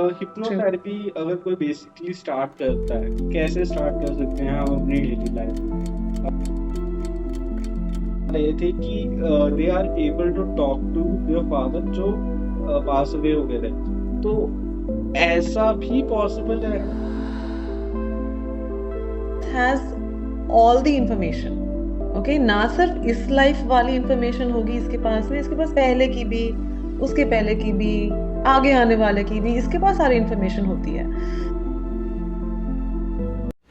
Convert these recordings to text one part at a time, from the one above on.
True. Hypnotherapy अगर कोई basically start करता है, कैसे स्टार्ट कर सकते हैं हम अपनी डेली लाइफ में? ये थे कि they are able to talk to their father जो पास अवे हो गए थे, तो ऐसा भी पॉसिबल है? Has all the information. Okay, ना सिर्फ इस लाइफ वाली इंफॉर्मेशन होगी इसके पास में, इसके पास पहले की भी, उसके पहले की भी, आगे आने वाले की भी, इसके पास सारी इंफॉर्मेशन होती है।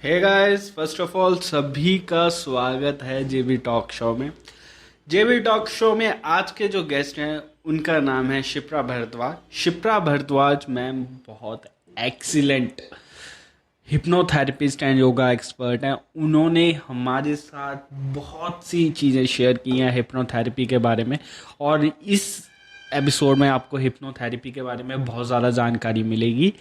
Hey guys, first of all सभी का स्वागत है जेबी टॉक शो में। जेबी टॉक शो में आज के जो गेस्ट हैं उनका नाम है शिप्रा भारद्वाज। शिप्रा भारद्वाज मैम बहुत excellent hypnotherapist and yoga expert हैं। उन्होंने हमारे साथ बहुत सी चीज़ें शेयर की हैं हिप्नोथेरेपी के बारे में, और इस एपिसोड में आपको हिप्नोथेरेपी के बारे में बहुत ज़्यादा जानकारी मिलेगी।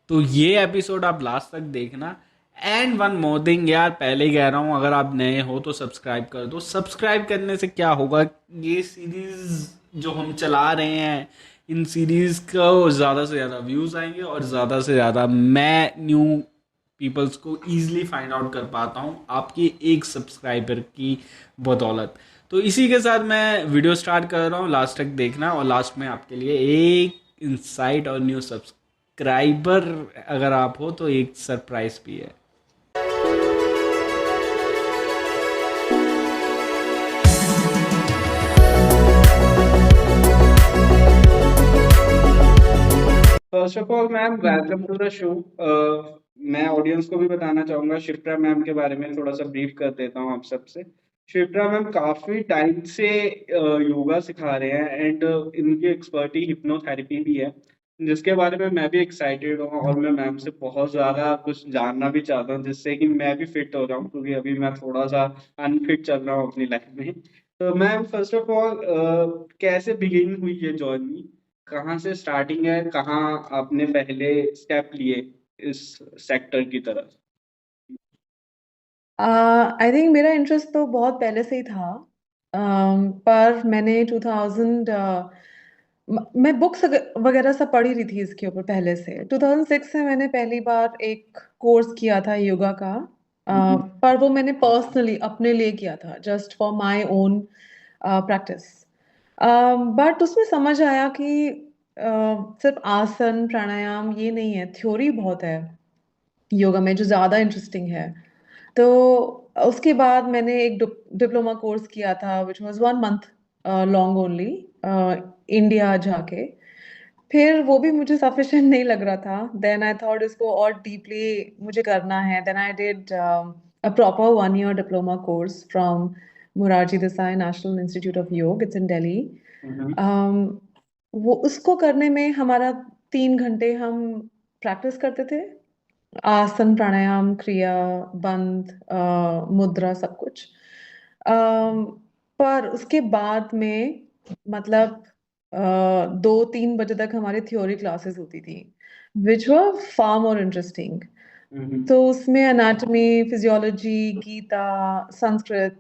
तो ये एपिसोड आप लास्ट तक देखना। एंड वन मोर थिंग यार, पहले ही कह रहा हूँ, अगर आप नए हो तो सब्सक्राइब कर दो। सब्सक्राइब करने से क्या होगा, ये सीरीज़ जो हम चला रहे हैं, इन सीरीज़ को ज़्यादा से ज़्यादा व्यूज़ आएंगे और ज़्यादा से ज़्यादा मैं न्यू पीपल्स को ईजिली फाइंड आउट कर पाता हूँ आपकी एक सब्सक्राइबर की बदौलत। तो इसी के साथ मैं वीडियो स्टार्ट कर रहा हूँ, लास्ट तक देखना। और लास्ट में आपके लिए एक इंसाइट और न्यू सब्सक्राइबर अगर आप हो तो एक सरप्राइज भी है। First of all ma'am, welcome to the show. मैं ऑडियंस को भी बताना चाहूंगा शिप्रा मैम के बारे में, थोड़ा सा ब्रीफ कर देता हूँ आप सबसे। शिप्रा मैम काफी टाइम से योगा सिखा रहे हैं एंड इनकी एक्सपर्टी हिप्नोथेरेपी भी है, जिसके बारे में मैं भी एक्साइटेड हूँ और मैं मैम से बहुत ज्यादा कुछ जानना भी चाहता हूँ, जिससे कि मैं भी फिट हो जाऊँ, क्योंकि अभी मैं थोड़ा सा अनफिट चल रहा हूँ अपनी लाइफ में। तो मैम, फर्स्ट ऑफ ऑल कैसे बिगिन हुई ये जर्नी? कहाँ से स्टार्टिंग है? कहाँ आपने पहले स्टेप लिए इस सेक्टर की तरफ? आई थिंक मेरा इंटरेस्ट तो बहुत पहले से ही था। पर मैंने 2000 मैं बुक्स वगैरह सब पढ़ी रही थी इसके ऊपर पहले से। 2006 से मैंने पहली बार एक कोर्स किया था योगा का। पर वो मैंने पर्सनली अपने लिए किया था, just for my own practice. But उसमें समझ आया कि सिर्फ आसन प्राणायाम ये नहीं है, थ्योरी बहुत है योगा में जो ज़्यादा इंटरेस्टिंग है। तो उसके बाद मैंने एक डिप्लोमा कोर्स किया था which was 1 month long only, India जाके। फिर वो भी मुझे सफिशिएंट नहीं लग रहा था। देन आई थॉट इसको और डीपली मुझे करना है। Then I did a proper 1 year diploma course from Morarji Desai national institute of Yoga, it's in Delhi. Hmm. वो उसको करने में हमारा 3 घंटे हम प्रैक्टिस करते थे, आसन प्राणायाम क्रिया बंध मुद्रा सब कुछ। अम, पर उसके बाद में मतलब 2-3 बजे तक हमारी थ्योरी क्लासेस होती थी विच वर फार मोर इंटरेस्टिंग। हम्म। तो उसमें एनाटॉमी, फिजियोलॉजी, गीता, संस्कृत,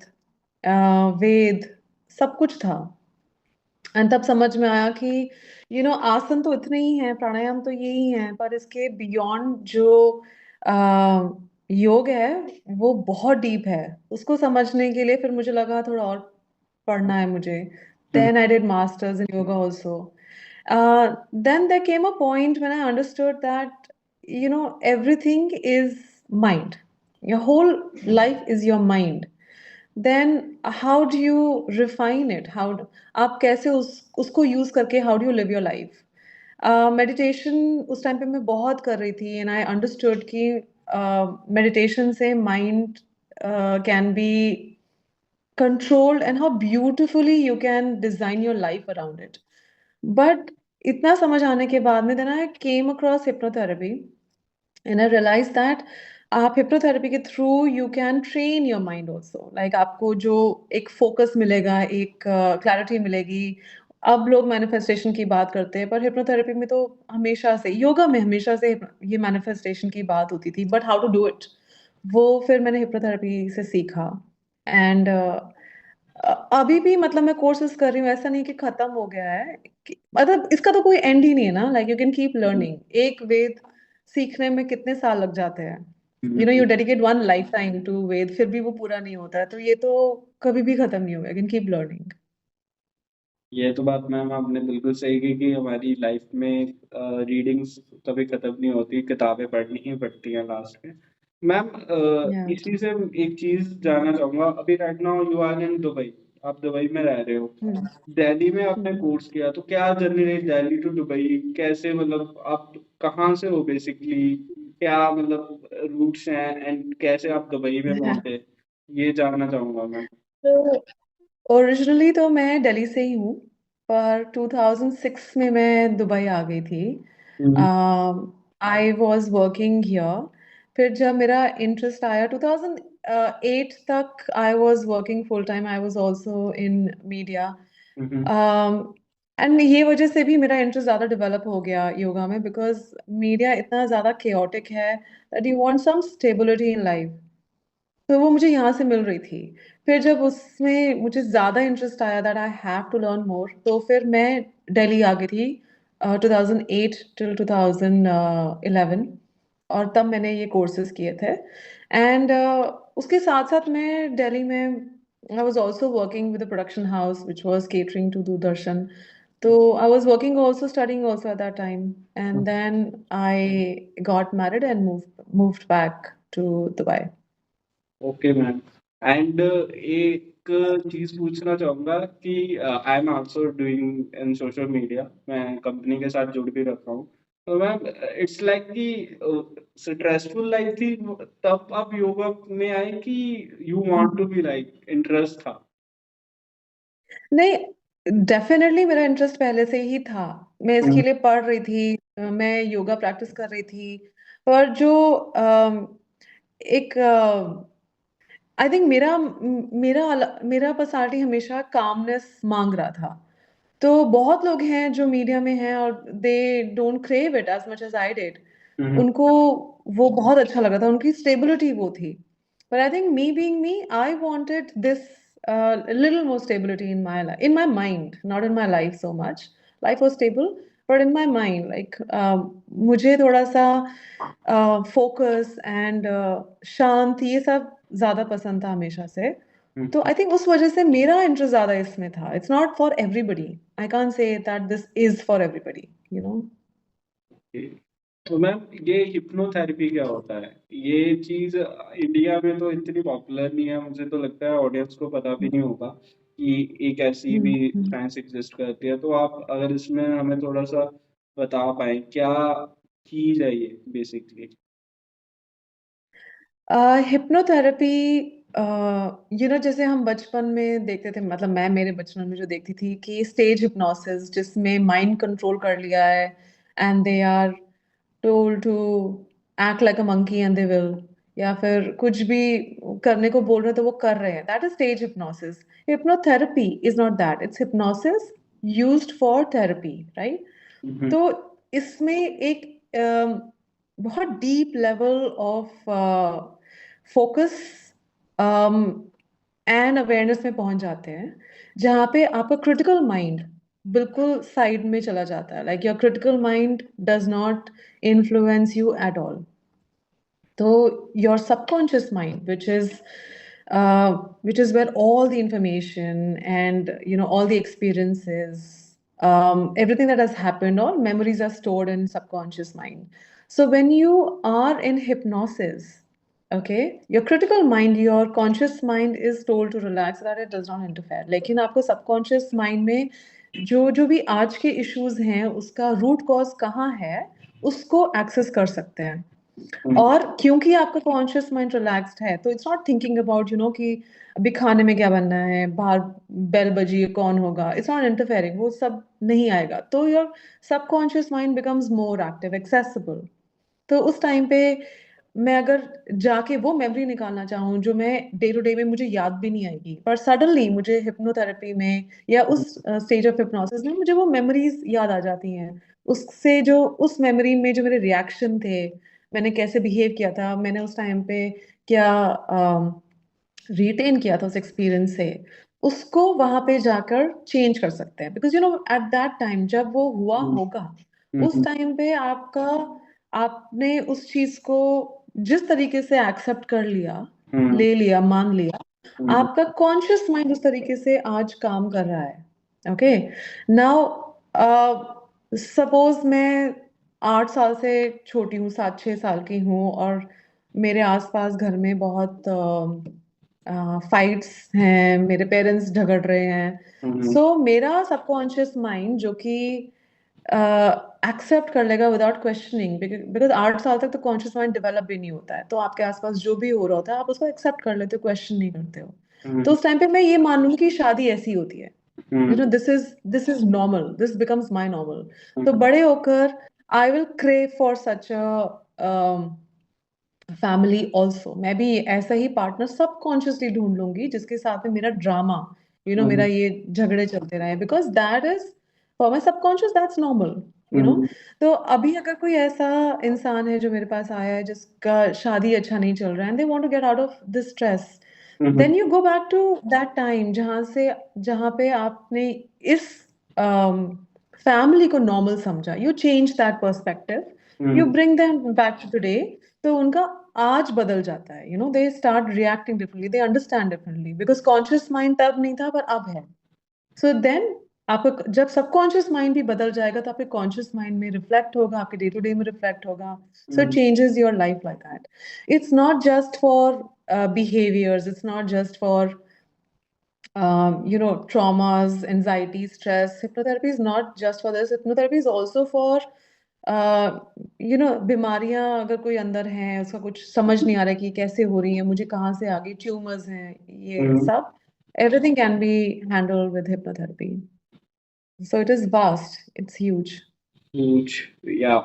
वेद सब कुछ था। एंड तब समझ में आया कि आसन तो इतने ही हैं, प्राणायाम तो ये ही है, पर इसके बियॉन्ड जो आ, योग है वो बहुत डीप है। उसको समझने के लिए फिर मुझे लगा थोड़ा और पढ़ना है मुझे। Hmm. Then I did masters in yoga also. Then there came a point when I understood that everything is mind, your whole life is your mind. Then how do you refine it, आप कैसे उसको use करके how do you live your life. Meditation उस time पे मैं बहुत कर रही थी एंड आई अंडरस्टूड कि मेडिटेशन से mind can be controlled and how beautifully you can design your life around it. But इतना समझ आने के बाद में then I came across hypnotherapy and I realized that आप हिप्नोथेरेपी के through you can train your mind also. Like आपको जो एक फोकस मिलेगा, एक क्लैरिटी मिलेगी। अब लोग मैनिफेस्टेशन की बात करते हैं, पर हिप्नोथेरेपी में तो हमेशा से, योगा में हमेशा से ये मैनिफेस्टेशन की बात होती थी, but how to do it वो फिर मैंने हिप्नोथेरेपी से सीखा। एंड अभी भी मतलब मैं कोर्सेज कर रही हूँ, ऐसा नहीं कि खत्म हो गया है मतलब इसका तो कोई एंड ही नहीं है ना, like you can keep learning. एक वेद सीखने में कितने साल लग जाते हैं, you dedicate one lifetime to Veda, फिर भी वो पूरा नहीं होता है, तो ये तो कभी भी खत्म नहीं होगा, यू कैन कीप लर्निंग। ये तो बात मैम आपने बिल्कुल सही की कि हमारी लाइफ में रीडिंग्स कभी खत्म नहीं होती, किताबें पढ़नी ही पड़ती हैं लास्ट में। मैम या इसी से एक चीज जानना चाहूंगा, अभी right now you are in Dubai, आप दुबई में रह रहे हो, हम्म दिल्ली में आपने हम्म कोर्स किया, तो क्या जर्नी रही दिल्ली टू दुबई, कैसे मतलब आप कहाँ से हो बेसिकली, क्या मतलब रूट्स हैं एंड कैसे आप दुबई में पहुंचे, ये जानना चाहूंगा मैं। तो ओरिजिनली तो मैं दिल्ली से ही हूँ, पर 2006 में मैं दुबई आ गई थी। हम्म आई वॉज वर्किंग हियर। फिर जब मेरा इंटरेस्ट आया 2008 तक, आई was working full time, I was also in media. Hmm and ये वजह से भी मेरा इंटरेस्ट ज़्यादा डेवलप हो गया योगा में, बिकॉज मीडिया इतना ज़्यादा chaotic है that you want some stability in life. तो वो मुझे यहाँ से मिल रही थी। फिर जब उसमें मुझे ज़्यादा इंटरेस्ट आया that I have to learn more, तो फिर मैं दिल्ली आ गई थी 2008 टिल 2011। और तब मैंने ये कोर्सेज किए थे। एंड उसके साथ साथ मैं दिल्ली में I was also working with production house which was catering to Doordarshan. तो I was working also, studying also at that time, and then I got married and moved back to Dubai. Okay ma'am, and एक चीज पूछना चाहूंगा कि I am also doing in social media, मैं company के साथ जुड़ भी रखा हूँ, तो मैम इट्स लाइक कि स्ट्रेसफुल लाइफ थी तब आप योगा में आए कि you want to be like interest था। नहीं, डेफिनेटली मेरा इंटरेस्ट पहले से ही था। मैं इसके हम्म लिए पढ़ रही थी, मैं योगा प्रैक्टिस कर रही थी। पर जो एक आई थिंक मेरा पर्सनालिटी हमेशा कामनेस मांग रहा था। तो बहुत लोग हैं जो मीडिया में हैं और they don't crave it as much as I did. Hmm उनको वो बहुत अच्छा लगा था, उनकी स्टेबिलिटी वो थी। पर I think me being me, I wanted this little more stability in my life, in my mind, not in my life so much. Life was stable, but in my mind, like मुझे थोड़ा सा focus and शांति, ये सब ज्यादा पसंद था हमेशा से। तो हम्म आई थिंक उस वजह से मेरा इंटरेस्ट ज्यादा इसमें था। It's not for everybody, I can't say that this is for everybody, you know. तो मैम ये हिप्नोथेरेपी क्या होता है, ये चीज इंडिया में तो इतनी पॉपुलर नहीं है, मुझे तो लगता है ऑडियंस को पता भी नहीं होगा कि एक ऐसी भी साइंस एग्जिस्ट करती है, तो आप अगर इसमें हमें थोड़ा सा बता पाए क्या चीज है ये बेसिकली। हिप्नोथेरेपी, जैसे हम बचपन में देखते थे, मतलब मैं मेरे बचपन में जो देखती थी कि स्टेज हिप्नोसिस, जिसमें माइंड कंट्रोल कर लिया है and they are told to act like a monkey and they will, या फिर कुछ भी करने को बोल रहे हैं तो वो कर रहे हैं, that is stage hypnosis. Hypnotherapy is not that, it's hypnosis used for therapy, right? Hmm तो इसमें एक बहुत deep level of focus and awareness में पहुंच जाते हैं, जहाँ पे आपका क्रिटिकल माइंड बिल्कुल साइड में चला जाता है, like your critical mind does not influence you at all. So your subconscious mind, which is where all the information and all the experiences, everything that has happened, all memories are stored in subconscious mind. So when you are in hypnosis, okay, your critical mind, your conscious mind is told to relax, that it does not interfere. लेकिन आपको subconscious mind में जो जो भी आज के issues हैं, उसका root cause कहाँ है, उसको access कर सकते हैं। और क्योंकि आपका कॉन्शियस माइंड रिलैक्स्ड है, तो इट्स नॉट थिंकिंग अबाउट कि अभी खाने में क्या बनना है, बाहर बेल बजी है, कौन होगा, इट्स नॉट इंटरफेयरिंग, वो सब नहीं आएगा। तो your subconscious mind becomes more active, accessible. तो उस टाइम पे मैं अगर जाके वो मेमोरी निकालना चाहूँ जो मैं डे टू डे में मुझे याद भी नहीं आएगी, पर सडनली मुझे हिप्नोथेरेपी में या उस स्टेज ऑफ हिप्नोसिस में मुझे वो मेमोरीज याद आ जाती हैं। उससे जो उस मेमोरी में जो मेरे रिएक्शन थे, मैंने कैसे बिहेव किया था, मैंने उस टाइम पे क्या रिटेन किया था उस एक्सपीरियंस से, उसको वहां पे जाकर चेंज कर सकते हैं, बिकॉज एट दैट टाइम जब वो हुआ हम्म, होगा, उस हम्म, टाइम पे आपने उस चीज को जिस तरीके से एक्सेप्ट कर लिया, हम्म, ले लिया, मान लिया, हम्म, आपका कॉन्शियस माइंड उस तरीके से आज काम कर रहा है। ओके, नाउ सपोज मैं 8 साल से छोटी हूँ, 7-6 साल की हूँ, और मेरे आसपास घर में बहुत फाइट्स हैं, मेरे पेरेंट्स झगड़ रहे हैं। हम्म, सो मेरा सबकॉन्शियस माइंड जो कि एक्सेप्ट कर लेगा विदाउट क्वेश्चनिंग, बिकॉज 8 साल तक तो कॉन्शियस माइंड डेवलप भी नहीं होता है, तो आपके आसपास जो भी हो रहा होता है आप उसको एक्सेप्ट कर लेते हो, क्वेश्चन नहीं करते हो। तो हम्म, उस टाइम पे मैं ये मान लूंगी कि शादी ऐसी होती है, hmm, this is normal, this becomes my normal. तो हम्म, बड़े होकर I will crave for such a family also, मैं भी ऐसा ही पार्टनर सबकॉन्शियसली ढूंढ लूंगी जिसके साथ में मेरा ड्रामा, मेरा हम्म, ये झगड़े चलते रहे, because that is for my subconscious, that's normal. You know hmm, तो अभी अगर कोई ऐसा इंसान है जो मेरे पास आया है जिसका शादी अच्छा नहीं चल रहा है, and they want to get out of this stress, hmm, then you go back to that time जहाँ पे आपने इस फैमिली को नॉर्मल समझा, you change that perspective, you hmm, bring them back to today. तो उनका आज बदल जाता है, they start reacting differently, they understand differently, because conscious mind तब नहीं था पर अब है। सो देन आपका जब सबकॉन्शियस माइंड भी बदल जाएगा तो आपके कॉन्शियस माइंड में रिफ्लेक्ट होगा, आपके डे टू डे में रिफ्लेक्ट होगा। So it hmm, changes your life like that. It's not just for behaviors, it's not just for traumas, anxiety, stress. Hypnotherapy is not just for this. Hypnotherapy is also for बीमारियां, अगर कोई अंदर है, उसका कुछ समझ नहीं आ रहा है कि कैसे हो रही है, मुझे कहाँ से आ गई, ट्यूमर्स हैं, ये हम्म, सब, everything can be handled with hypnotherapy. So it is vast, it's huge. huge, या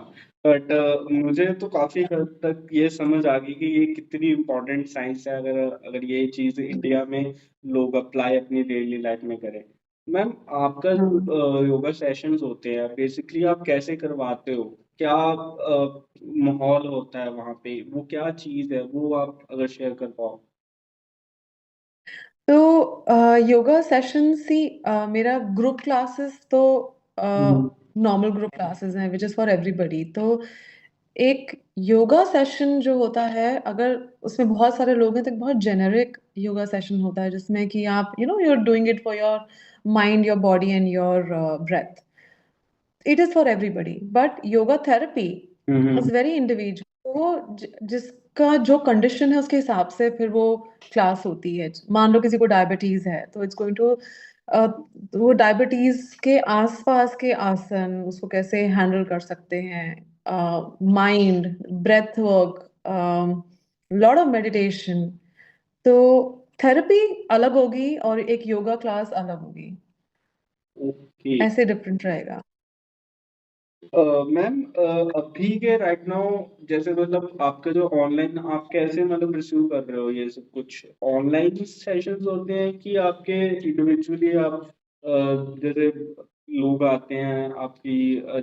बट मुझे तो काफी हद तक ये समझ आ गई कि ये कितनी इम्पोर्टेंट साइंस है, अगर अगर ये चीज इंडिया में लोग अप्लाई अपनी डेली लाइफ में करें। मैम, आपका हाँ। जो योगा सेशंस होते हैं बेसिकली आप कैसे करवाते हो, क्या माहौल होता है वहाँ पे, वो क्या चीज है, वो आप अगर शेयर कर पाओ। तो योगा सेशंस ही, मेरा ग्रुप क्लासेस तो हम्म, नॉर्मल ग्रुप क्लासेस हैं विच इज़ फॉर एवरीबडी। तो एक योगा सेशन जो होता है, अगर उसमें बहुत सारे लोग हैं तो एक बहुत जेनेरिक योगा सेशन होता है जिसमें कि आप you are doing it for your mind, your body and your breath. It is for everybody, but yoga therapy hmm, is very individual. वो जिसका जो कंडीशन है उसके हिसाब से फिर वो क्लास होती है। मान लो किसी को डायबिटीज है तो इट्स गोइंग टू, वो डायबिटीज के आसपास के आसन उसको कैसे हैंडल कर सकते हैं, mind, breath work, lot of meditation. तो थेरेपी अलग होगी और एक योगा क्लास अलग होगी, ओके। ऐसे डिफरेंट रहेगा। मैम, अभी के राइट नाउ जैसे मतलब आपका जो ऑनलाइन आप कैसे मतलब रिसीव कर रहे हो ये सब कुछ, ऑनलाइन सेशंस होते हैं कि आपके इंडिविजुअली आप जैसे लोग आते हैं आपकी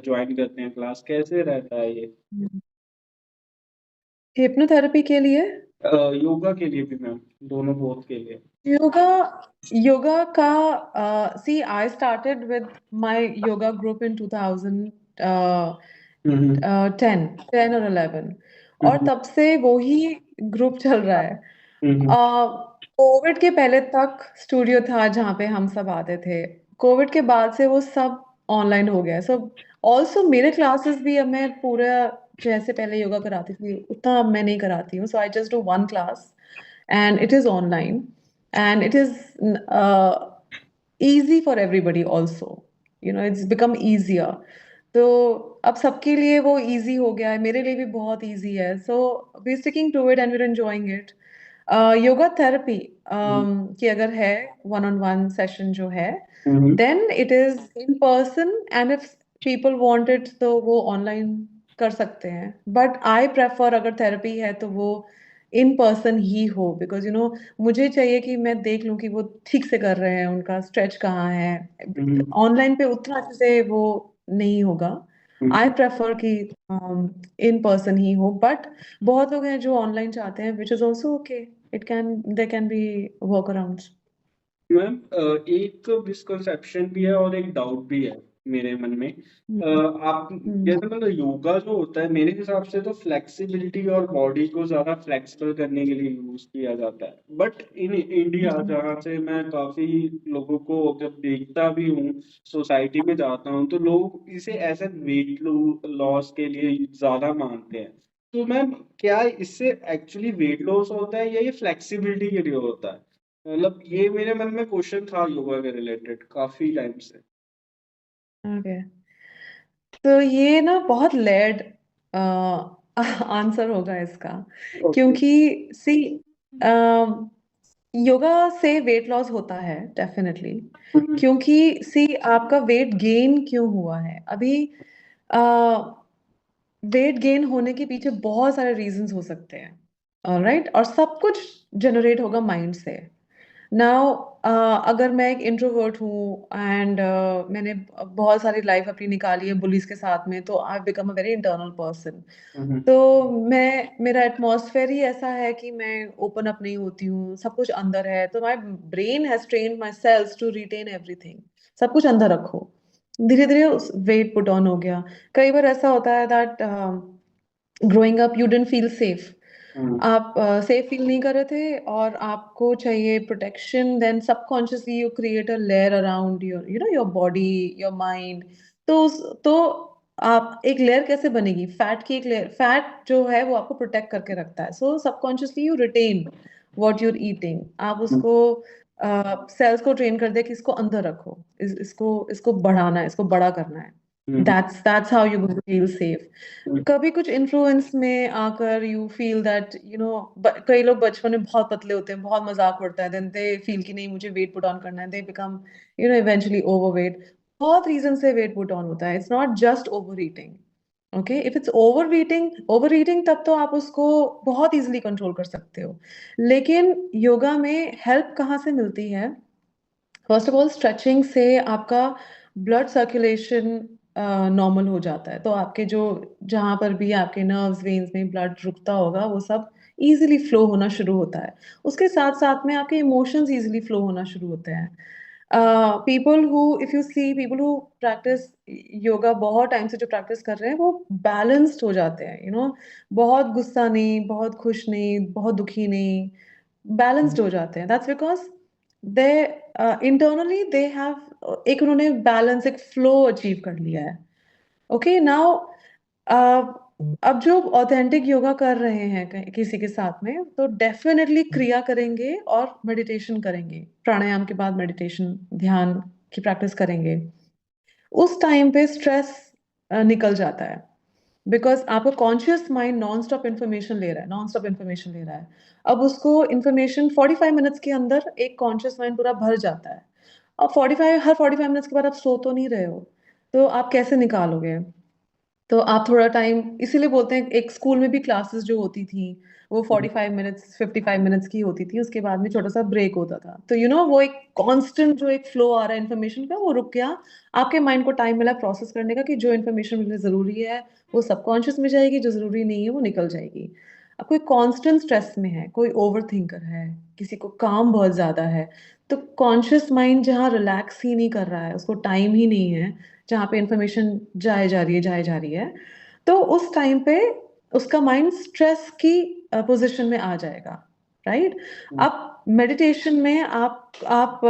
ज्वाइन करते हैं क्लास, कैसे रहता है ये? हिप्नोथेरेपी के लिए, योगा के लिए भी मैम, दोनों बोथ के लिए। योगा योगा का, see I started with my yoga group in 2010, hmm, 10 और 11, और हम्म, तब से वो ही ग्रुप चल रहा है। हम्म, कोविड के पहले तक स्टूडियो था जहाँ पे हम सब आते थे। कोविड के बाद से वो सब ऑनलाइन हो गया। सो ऑल्सो मेरे क्लासेस भी, अब मैं पूरा जैसे पहले योगा कराती थी उतना अब मैं नहीं कराती हूँ। So I just do one class and it is online, and it is easy for everybody also, it's become easier। तो अब सबके लिए वो easy हो गया है, मेरे लिए भी बहुत easy है। so we're sticking to it and we're enjoying it। Yoga therapy की अगर है वन ऑन वन सेशन जो है, हम्म, then it is in person, and if people want it तो वो ऑनलाइन कर सकते हैं, बट आई प्रेफर अगर थेरेपी है तो वो इन पर्सन ही हो, बिकॉज मुझे चाहिए कि मैं देख लूं कि वो ठीक से कर रहे हैं, उनका स्ट्रेच कहाँ है। हम्म, ऑनलाइन पे उतना अच्छे से वो नहीं होगा। आई हम्म। प्रेफर कि इन पर्सन ही हो, बट बहुत लोग हैं जो ऑनलाइन चाहते हैं, which is also okay. It can there can be work around. Ma'am एक मिसकंसेप्शन भी है और एक डाउट भी है मेरे मन में। आप जैसे मतलब योगा जो होता है मेरे हिसाब से तो फ्लेक्सिबिलिटी और बॉडी को ज्यादा फ्लेक्सिबल करने के लिए यूज किया जाता है, बट इन इंडिया जहाँ से मैं काफी लोगों को जब देखता भी हूँ, सोसाइटी में जाता हूँ, तो लोग इसे एज एन वेट लॉस के लिए ज्यादा मानते हैं। तो मैम क्या इससे एक्चुअली वेट लॉस होता है या ये फ्लेक्सिबिलिटी के लिए होता है? मतलब ये मेरे मन में क्वेश्चन था योगा के रिलेटेड काफी टाइम से। ओके, तो ये ना बहुत लेयर्ड आंसर होगा इसका, ओके। क्योंकि सी योगा से वेट लॉस होता है डेफिनेटली, क्योंकि सी आपका वेट गेन क्यों हुआ है अभी। वेट गेन होने के पीछे बहुत सारे रीजंस हो सकते हैं, ऑलराइट, और सब कुछ जनरेट होगा माइंड से। नाउ अगर मैं एक इंट्रोवर्ट हूँ एंड मैंने बहुत सारी लाइफ अपनी निकाली है बुलीज के साथ में, तो I become a very internal person. तो मेरा एटमॉस्फेयर ही ऐसा है कि मैं ओपन अप नहीं होती हूँ, सब कुछ अंदर है, तो my brain has trained my cells to retain everything. सब कुछ अंदर रखो, धीरे धीरे वेट पुट ऑन हो गया। कई बार ऐसा होता है that growing up you didn't feel safe, आप सेफ फील नहीं कर रहे थे और आपको चाहिए protection, then subconsciously you create a layer around your your body, your mind. तो आप एक लेयर कैसे बनेगी, फैट की एक लेयर, फैट जो है वो आपको प्रोटेक्ट करके रखता है, so subconsciously you retain what you're eating. आप उसको सेल्स को ट्रेन कर दे कि इसको अंदर रखो, इसको इसको बढ़ाना है, इसको बड़ा करना है। That's how you feel safe. कभी कुछ इन्फ्लुएंस में आकर यू फील दैट कई लोग बचपन में बहुत पतले होते हैं, बहुत मजाक उड़ता है, देन दे फील कि नहीं मुझे वेट पुट ऑन करना है, दे बिकम इवेंचुअली ओवरवेट। बहुत रीजन से वेट पुट ऑन होता है, it's not just over eating. Okay, if it's over eating तब तो आप उसको बहुत इजीली कंट्रोल कर सकते हो। लेकिन योगा में हेल्प कहाँ से मिलती है? फर्स्ट ऑफ ऑल स्ट्रेचिंग से आपका ब्लड सर्कुलेशन नॉर्मल हो जाता है, तो आपके जो जहाँ पर भी आपके नर्व्स वेन्स में ब्लड रुकता होगा वो सब इजीली फ्लो होना शुरू होता है। उसके साथ साथ में आपके इमोशंस इजीली फ्लो होना शुरू होते हैं। People who if you see people who practice yoga बहुत टाइम से जो प्रैक्टिस कर रहे हैं वो बैलेंस्ड हो जाते हैं, बहुत गुस्सा नहीं, बहुत खुश नहीं, बहुत दुखी नहीं, बैलेंस्ड हो जाते हैं। That's because they internally they have एक उन्होंने बैलेंस, एक फ्लो अचीव कर लिया है। ओके, नाउ अब जो ऑथेंटिक योगा कर रहे हैं किसी के साथ में, तो डेफिनेटली क्रिया करेंगे और मेडिटेशन करेंगे, प्राणायाम के बाद मेडिटेशन, ध्यान की प्रैक्टिस करेंगे। उस टाइम पे स्ट्रेस निकल जाता है, बिकॉज आपका conscious mind non stop information ले रहा है, नॉन स्टॉप इन्फॉर्मेशन ले रहा है। अब उसको इन्फॉर्मेशन 45 मिनट्स के अंदर एक कॉन्शियस माइंड पूरा भर जाता है। अब 45 मिनट्स के बाद आप सो तो नहीं रहे हो, तो आप कैसे निकालोगे? तो आप थोड़ा टाइम, इसीलिए बोलते हैं एक स्कूल में भी क्लासेस जो होती थी वो 45 मिनट्स 55 मिनट्स की होती थी, उसके बाद में छोटा सा ब्रेक होता था, तो वो एक कांस्टेंट जो एक फ्लो आ रहा है इन्फॉर्मेशन का वो रुक गया। आपके माइंड को टाइम मिला प्रोसेस करने का कि जो इन्फॉर्मेशन मिलनी जरूरी है वो सबकॉन्शियस में जाएगी, जो जरूरी नहीं है वो निकल जाएगी। अब कोई कांस्टेंट स्ट्रेस में है, कोई ओवर थिंकर है, किसी को काम बहुत ज्यादा है, तो कॉन्शियस माइंड जहाँ रिलैक्स ही नहीं कर रहा है, उसको टाइम ही नहीं है, जहाँ पे इंफॉर्मेशन जाए जा रही है जाए जा रही है, तो उस टाइम पे उसका माइंड स्ट्रेस की पोजीशन में आ जाएगा, राइट? अब मेडिटेशन में आप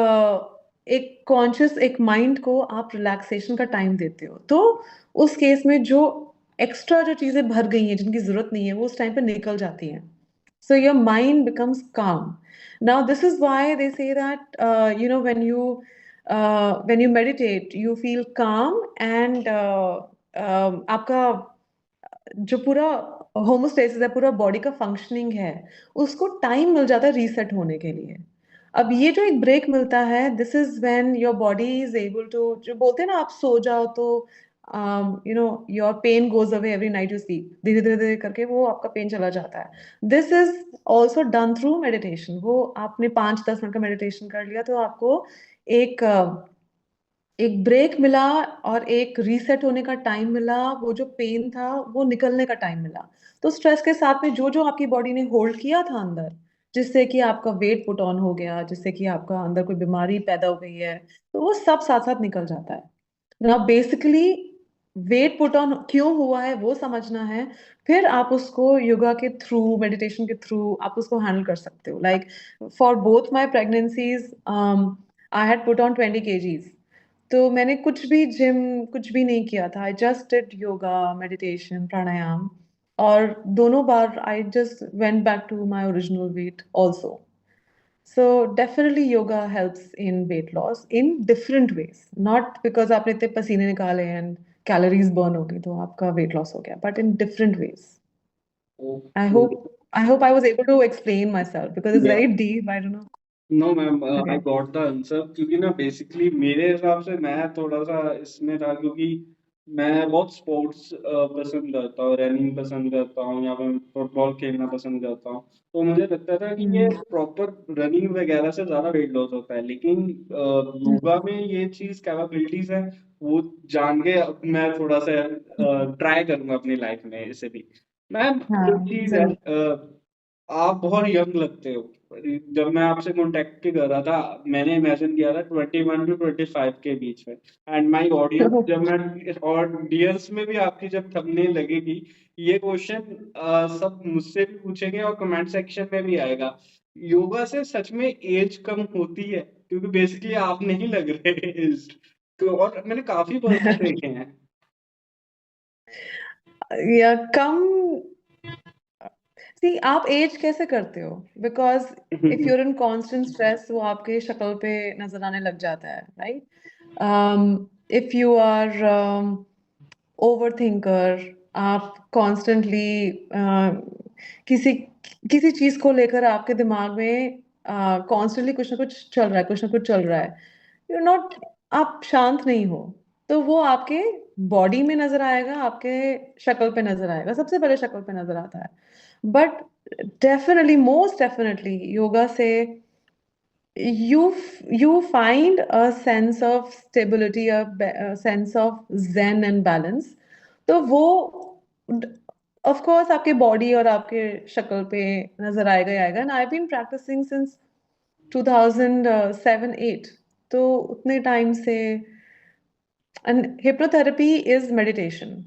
एक कॉन्शियस एक माइंड को आप रिलैक्सेशन का टाइम देते हो, तो उस केस में जो एक्स्ट्रा जो चीजें भर गई हैं जिनकी जरूरत नहीं है वो उस टाइम पे निकल जाती हैं, so your mind becomes calm. Now this is why they say that when you meditate you feel calm, and आपका जो पूरा होमोस्टेसिस है, पूरा बॉडी का फंक्शनिंग है, उसको टाइम मिल जाता है रीसेट होने के लिए। अब ये जो एक ब्रेक मिलता है, this is when your body is able to, जो बोलते हैं ना आप सो जाओ तो your pain goes away every night you sleep, धीरे धीरे धीरे करके वो आपका पेन चला जाता है। This is also done through meditation. वो आपने 5-10 मिनट का मेडिटेशन कर लिया तो आपको एक एक ब्रेक मिला और एक रीसेट होने का टाइम मिला, वो जो पेन था वो निकलने का टाइम मिला। तो स्ट्रेस के साथ में जो जो आपकी बॉडी ने होल्ड किया था अंदर, जिससे कि आपका वेट पुट ऑन हो गया, जिससे कि आपका अंदर कोई बीमारी पैदा हो गई है, तो वो सब साथ साथ निकल जाता है ना। बेसिकली वेट पुट ऑन क्यों हुआ है वो समझना है, फिर आप उसको योगा के थ्रू, मेडिटेशन के थ्रू आप उसको हैंडल कर सकते हो। Like for both my pregnancies I had put on 20 kgs। तो मैंने कुछ भी जिम कुछ भी नहीं किया था, I just did yoga, meditation, pranayama, और दोनों बार I just went back to my original weight also. So definitely yoga helps in weight loss in different ways. Not because आपने इतने पसीने निकाले and calories burn हो गई तो आपका weight loss हो गया, but in different ways. I okay. hope I hope I was able to explain myself because it's या very deep. I don't know. No ma'am, I Okay. Got the answer, क्योंकि ना basically मेरे हिसाब से मैं थोड़ा सा इसमें था, क्योंकि मैं बहुत स्पोर्ट्स पसंद करता हूँ, रनिंग पसंद करता हूँ, या मैं फुटबॉल खेलना पसंद करता हूँ। तो मुझे लगता था कि ये Hmm. प्रॉपर रनिंग वगैरह से ज्यादा वेट लॉस होता है, लेकिन Hmm. योगा में ये चीज कैपेबिलिटीज है, वो जान के अब मैं थोड़ा सा ट्राई करूंगा अपनी लाइफ में इसे भी। मैम एक हाँ, चीज है, जरूर। आप बहुत यंग लगते हो। जब मैं आपसे कांटेक्ट कर रहा था, मैंने इमेजिन किया था 21 to 25 के बीच में। एंड माय ऑडियंस, जब मैं ऑडियंस में भी आपकी जब थंबनेल लगेगी, ये क्वेश्चन सब मुझसे भी पूछेंगे और कमेंट सेक्शन में भी आएगा, योगा से सच में एज कम होती है? क्योंकि बेसिकली आप नहीं लग रहे एज्ड, तो और मैंने काफी पर्सन देखे हैं। या कम। सी, आप एज कैसे करते हो? Because if you're in constant stress वो आपके शक्ल पे नजर आने लग जाता है, right? If you are overthinker, आप कॉन्स्टेंटली किसी किसी चीज को लेकर आपके दिमाग में कॉन्स्टेंटली कुछ ना कुछ चल रहा है, कुछ ना कुछ चल रहा है, यू नॉट, आप शांत नहीं हो, तो वो आपके बॉडी में नजर आएगा, आपके शक्ल पे नजर आएगा, सबसे पहले शक्ल पे नजर आता है। But definitely, most definitely yoga से you find a sense of stability, a sense of zen and balance। तो वो ऑफ कोर्स आपके बॉडी और आपके शक्ल पे नजर आएगा ही आएगा। And I been practicing since 2007-8, तो उतने टाइम से। एंड हिप्नोथेरेपी इज मेडिटेशन,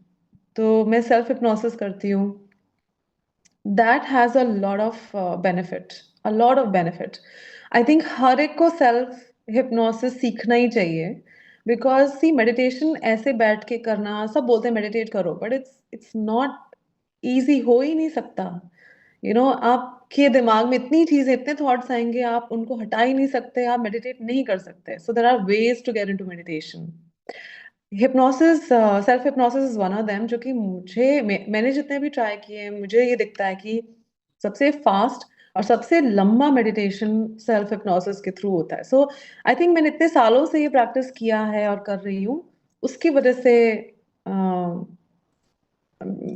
तो मैं सेल्फ हिप्नोसिस करती हूँ। that has a lot of benefit, a lot of benefit। I think हर एक को सेल्फ हिप्नोसिस सीखना ही चाहिए, बिकॉज सी मेडिटेशन ऐसे बैठ के करना, सब बोलते हैं मेडिटेट करो, बट इट्स नॉट इजी, हो ही नहीं सकता। आपके दिमाग में इतनी चीजें, इतने थॉट्स आएंगे, आप उनको हटा ही नहीं सकते, आप मेडिटेट नहीं कर सकते। So there are ways to get into meditation. Hypnosis, self hypnosis is one of them, जो कि मैंने जितने भी ट्राई किए हैं, मुझे ये दिखता है कि सबसे फास्ट और सबसे लंबा मेडिटेशन सेल्फ हिप्नोसिस के थ्रू होता है। सो आई थिंक मैंने इतने सालों से ये प्रैक्टिस किया है और कर रही हूँ, उसकी वजह से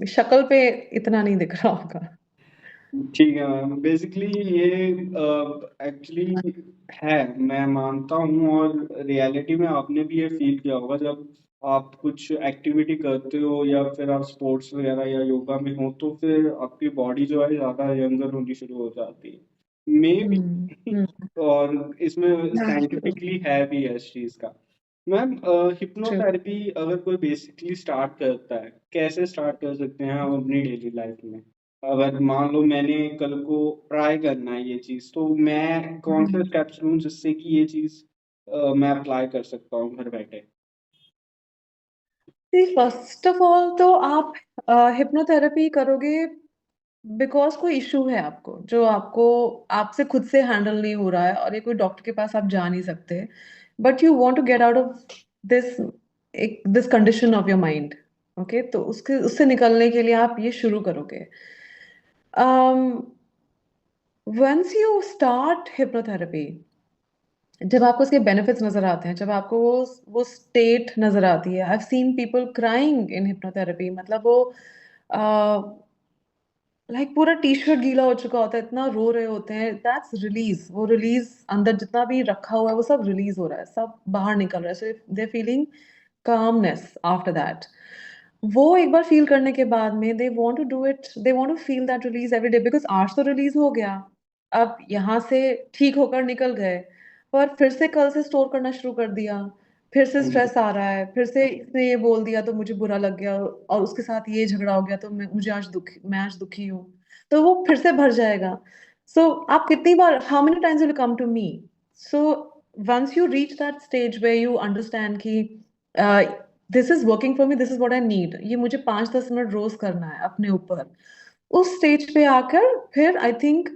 शक्ल पे इतना नहीं दिख रहा होगा। ठीक है मैम, बेसिकली ये एक्चुअली है, मैं मानता हूँ, और रियलिटी में आपने भी ये फील किया होगा, जब आप कुछ एक्टिविटी करते हो या फिर आप स्पोर्ट्स वगैरह या योगा में हो, तो फिर आपकी बॉडी जो है ज़्यादा यंगर होनी शुरू हो जाती है, मे हम्म। बी। और इसमें ट्रू। साइंटिफिकली है भी है इस चीज़ का। मैम, हिप्नोथेरेपी अगर कोई बेसिकली स्टार्ट करता है, कैसे स्टार्ट कर सकते हैं हम अपनी डेली लाइफ में? अगर मान लो मैंने कल को ट्राई करना है ये चीज, तो मैं कौन से स्टेप्स लूं जिससे कि ये चीज मैं अप्लाई कर सकता हूँ घर बैठे? फर्स्ट ऑफ ऑल तो आप हिप्नोथेरेपी करोगे बिकॉज कोई इशू है आपको, जो आपको आपसे खुद से हैंडल नहीं हो रहा है, और ये कोई डॉक्टर के पास आप जा नहीं सकते, but you want to get out of this this condition of your mind. Okay, तो उसके उससे निकलने के लिए आप ये शुरू करोगे। वंस यू स्टार्ट हिप्नोथेरेपी, जब आपको उसके बेनिफिट्स नजर आते हैं, जब आपको वो स्टेट नजर आती है, I have seen people crying in hypnotherapy, मतलब वो लाइक पूरा टी शर्ट गीला हो चुका होता है, इतना रो रहे होते हैं, दैट्स रिलीज, वो रिलीज अंदर जितना भी रखा हुआ है वो सब रिलीज हो रहा है, सब बाहर निकल रहा है। So they feeling calmness after that. वो एक बार फील करने के बाद में they want to do it, they want to feel that release every day, because आज तो रिलीज हो गया, अब यहाँ से ठीक होकर निकल गए, पर फिर से कल से स्टोर करना शुरू कर दिया, फिर से हाँ जी। स्ट्रेस आ रहा है, फिर से इसने ये बोल दिया तो मुझे बुरा लग गया, और उसके साथ ये झगड़ा हो गया तो मैं आज दुखी हूँ, तो वो फिर से भर जाएगा। सो आप कितनी बार, how many times will come to me? So once you reach that stage way you understand कि this is working for me, this is what I need, ये मुझे 5-10 मिनट रोज करना है अपने ऊपर, उस स्टेज पे आकर फिर आई थिंक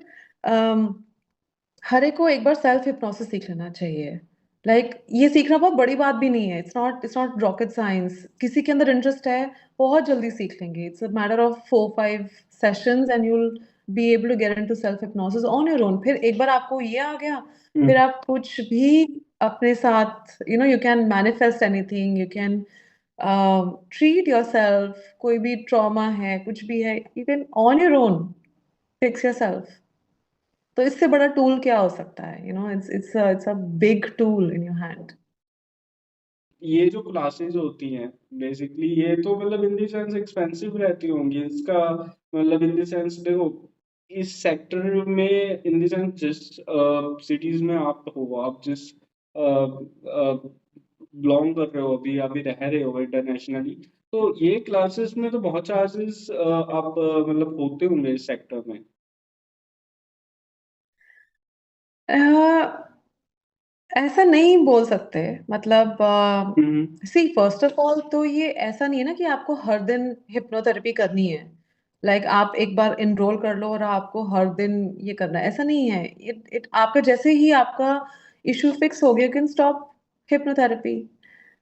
हर एक को एक बार सेल्फ हिप्नोसिस सीख लेना चाहिए। ये सीखना बहुत बड़ी बात भी नहीं है, इट्स नॉट रॉकेट साइंस, किसी के अंदर इंटरेस्ट है बहुत जल्दी सीख लेंगे, it's a matter of 4-5 sessions and you will be able to get into self hypnosis on your own. फिर एक बार आपको ये आ गया, फिर आप कुछ भी अपने साथ, you can manifest anything, you can treat yourself, कोई भी ट्रॉमा है, कुछ भी है, you can on your own fix yourself. तो इससे बड़ा टूल क्या हो सकता है? It's a big tool in your hand. ये जो क्लासेस होती हैं बेसिकली, ये तो मतलब इन द सेंस एक्सपेंसिव रहती होंगी, इसका मतलब इन द सेंस देखो, इस सेक्टर में इन द सेंस जिस सिटीज में आप हो, आप जिस बिलोंग कर रहे हो, अभी अभी रह रहे हो इंटरनेशनली, तो ये क्लासेस में तो बहुत चार्जेस आप मतलब होते होंगे इस सेक्टर में। ऐसा नहीं बोल सकते, मतलब हम्म। सी फर्स्ट ऑफ ऑल तो ये ऐसा नहीं है ना कि आपको हर दिन हिप्नोथेरेपी करनी है। आप एक बार इनरोल कर लो और आपको हर दिन ये करना है, ऐसा नहीं है। इट इट आपका जैसे ही आपका इशू फिक्स हो गया, you can stop hypnotherapy.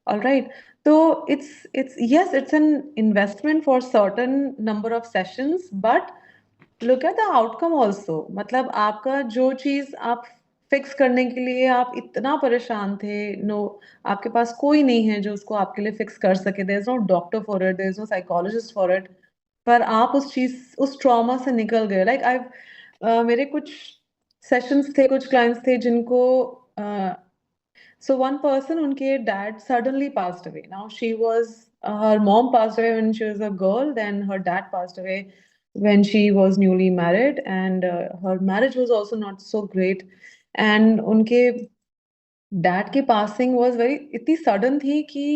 All right. तो it's yes, it's an investment for certain number of sessions, but look at the outcome also. मतलब आपका जो चीज आप फिक्स करने के लिए आप इतना परेशान थे, नो, आपके पास कोई नहीं है जो उसको आपके लिए फिक्स कर सके, there is no doctor for it, there is no psychologist for it, पर आप उस ट्रॉमा से निकल गए। आई मेरे कुछ सेशंस थे, कुछ क्लाइंट्स थे जिनको so one person, उनके dad suddenly passed away. Now her mom passed away when she was a girl, then her dad passed away when she was newly married, and her marriage was also not so great. And उनके dad की passing was very इतनी sudden थी कि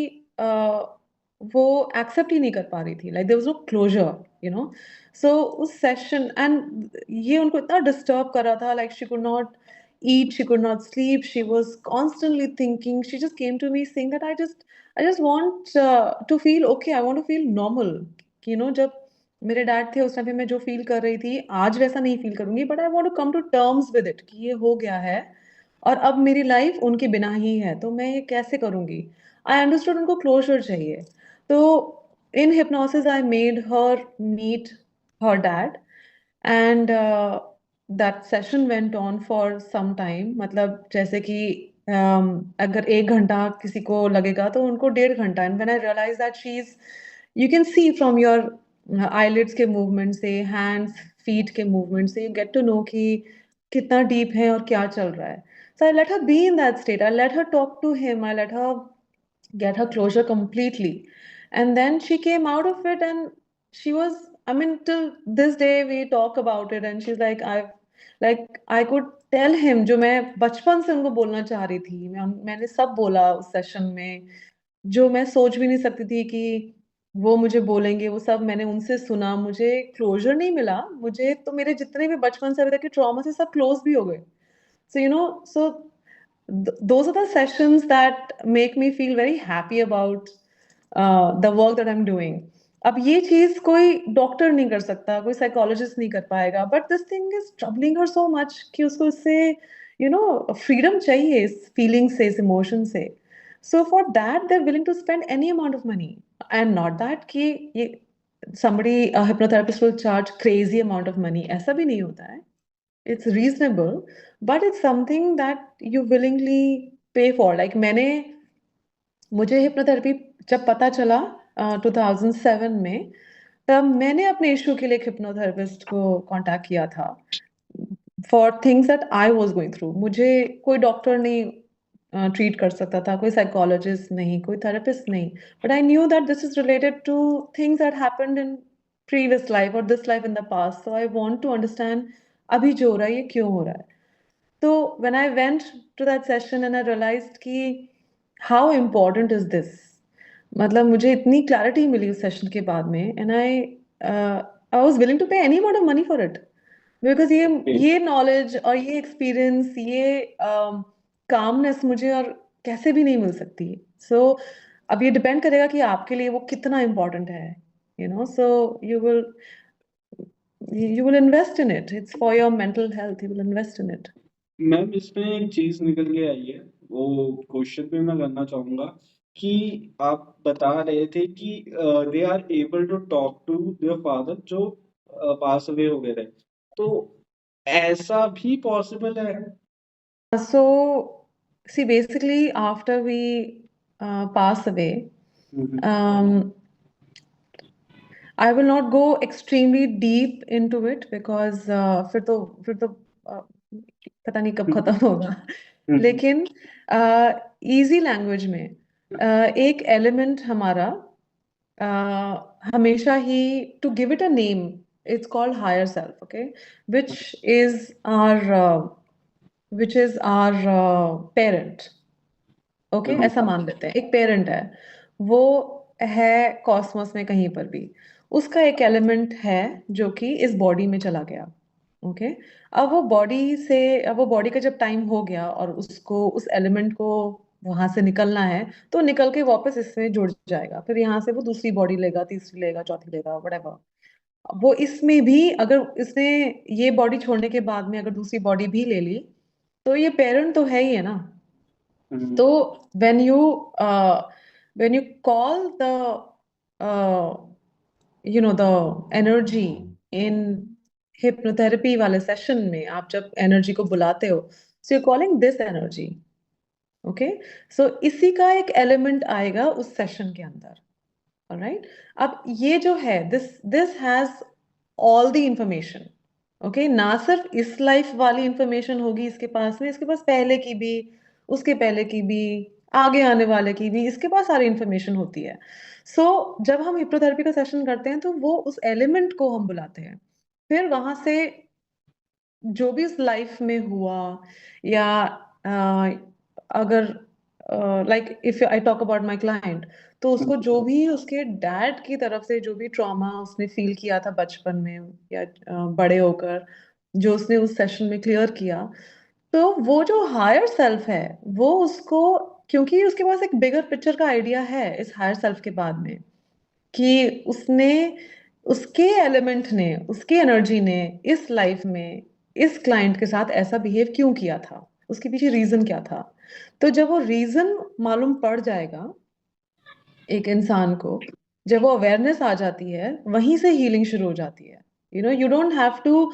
वो accept ही नहीं कर पा रही थी, there was no closure, you know. So उस सेशन, एंड ये उनको इतना डिस्टर्ब कर रहा था, she could not eat, she could not sleep, she was constantly thinking, she just came to me saying that I just want to feel okay, I want to feel normal, जब मेरे dad थे उस time पे मैं जो feel कर रही थी आज वैसा नहीं फील करूंगी, but I want to come to terms with it कि ये हो गया है और अब मेरी लाइफ उनके बिना ही है, तो मैं ये कैसे करूंगी? आई अंडरस्टूड उनको क्लोजर चाहिए। तो in hypnosis I made her meet her dad, and that session went on for some time. मतलब जैसे कि अगर 1 घंटा किसी को लगेगा तो उनको 1.5 घंटा, and when I realize that she is, you can see from your eyelids के मूवमेंट से, हैंड्स फीट के मूवमेंट से, यू गेट टू नो कि कितना डीप है और क्या चल रहा है। So I let her be in that state. I let her talk to him. I let her get her closure completely. And then she came out of it, and she was, I mean, till this day we talk about it, and she's like, I could tell him जो मैं बचपन से उनको बोलना चाह रही थी, मैंने सब बोला उस सेशन में, जो मैं सोच भी नहीं सकती थी कि वो मुझे बोलेंगे, वो सब मैंने उनसे सुना, मुझे क्लोजर नहीं मिला, मुझे तो मेरे जितने भी बचपन से अभी तक के ट्रॉमा से सब क्लोज भी हो गए। So, those are the sessions that make me feel very happy about the work that I'm doing. अब ये चीज कोई डॉक्टर नहीं कर सकता, कोई साइकोलॉजिस्ट नहीं कर पाएगा, but this thing is troubling her so much कि उसको इससे फ्रीडम चाहिए, इस फीलिंग से, इस इमोशन से। So for that they are willing to spend any amount of money, and not that कि ये somebody, a hypnotherapist will charge crazy amount of money, ऐसा भी नहीं होता है। It's reasonable, but it's something that you willingly pay for. मुझे hypnotherapy जब पता चला 2007 में, तब मैंने अपने इशू के लिए एक हिप्नोथेरेपिस्ट को कांटेक्ट किया था for things that I was going through. मुझे कोई डॉक्टर नहीं ट्रीट कर सकता था, कोई साइकोलॉजिस्ट नहीं, कोई थेरेपिस्ट नहीं, but I knew that this is related two things that happened in previous life or this life in the past. So I want to understand अभी जो हो रहा है ये क्यों हो रहा है। तो when I went to that session and I realized कि how important is this, मतलब मुझे इतनी क्लैरिटी मिली उस सेशन के बाद में, and I was willing to pay any amount of money for it because ये नॉलेज और ये एक्सपीरियंस, ये कामनेस मुझे और कैसे भी नहीं मिल सकती। सो अब ये डिपेंड करेगा कि आपके लिए वो कितना इम्पोर्टेंट है, you know. So you will you will invest in it. It's for your mental health. You will invest in it. Ma'am इसमें एक चीज निकल के आई है, वो क्वेश्चन भी मैं करना चाहूंगा कि आप बता रहे थे कि they are able to talk to their father जो पास अवे हो गए थे, तो ऐसा भी पॉसिबल है? So, see, basically, after we pass away, um, I will not go extremely deep into it because फिर तो पता नहीं कब खत्म होगा। लेकिन इजी लैंग्वेज में एक एलिमेंट हमारा हमेशा ही, to give it a name, it's called higher self, okay, which is our which is our parent, okay, ऐसा मान लेते हैं एक पेरेंट है, वो है कॉस्मोस में कहीं पर भी, उसका एक एलिमेंट है जो कि इस बॉडी में चला गया, ओके। अब वो बॉडी का जब टाइम हो गया और उसको उस एलिमेंट को वहां से निकलना है, तो निकल के वापस इसमें जुड़ जाएगा, फिर यहाँ से वो दूसरी बॉडी लेगा, तीसरी लेगा, चौथी लेगा, व्हाटएवर। वो इसमें भी अगर इसने ये बॉडी छोड़ने के बाद में अगर दूसरी बॉडी भी ले ली, तो ये पेरेंट तो है ही है ना। तो when you uh, when you call the energy in hypnotherapy वाले सेशन में, आप जब एनर्जी को बुलाते हो, so you're calling this energy, okay, so इसी का एक एलिमेंट आएगा उस सेशन के अंदर, ऑलराइट। अब ये जो है, this has all the information, okay, ना सिर्फ इस लाइफ वाली इंफॉर्मेशन होगी इसके पास में, इसके पास पहले की भी, उसके पहले की भी, आगे आने वाले की भी, इसके पास सारी इंफॉर्मेशन होती है। सो जब हम हिप्नोथेरेपी का सेशन करते हैं तो वो उस एलिमेंट को हम बुलाते हैं, फिर वहां से जो भी उस लाइफ में हुआ, या अगर like if I talk about my client, तो उसको जो भी उसके डैड की तरफ से जो भी ट्रॉमा उसने फील किया था बचपन में या बड़े होकर, जो उसने उस सेशन में क्लियर किया, तो वो जो हायर सेल्फ है, वो उसको, क्योंकि उसके पास एक बिगर पिक्चर का आइडिया है इस हायर सेल्फ के बाद में, कि उसने, उसके एलिमेंट ने, उसकी एनर्जी ने इस लाइफ में इस क्लाइंट के साथ ऐसा बिहेव क्यों किया था, उसके पीछे रीजन क्या था। तो जब वो रीजन मालूम पड़ जाएगा एक इंसान को, जब वो अवेयरनेस आ जाती है, वहीं से हीलिंग शुरू हो जाती है। यू डोंट हैव टू,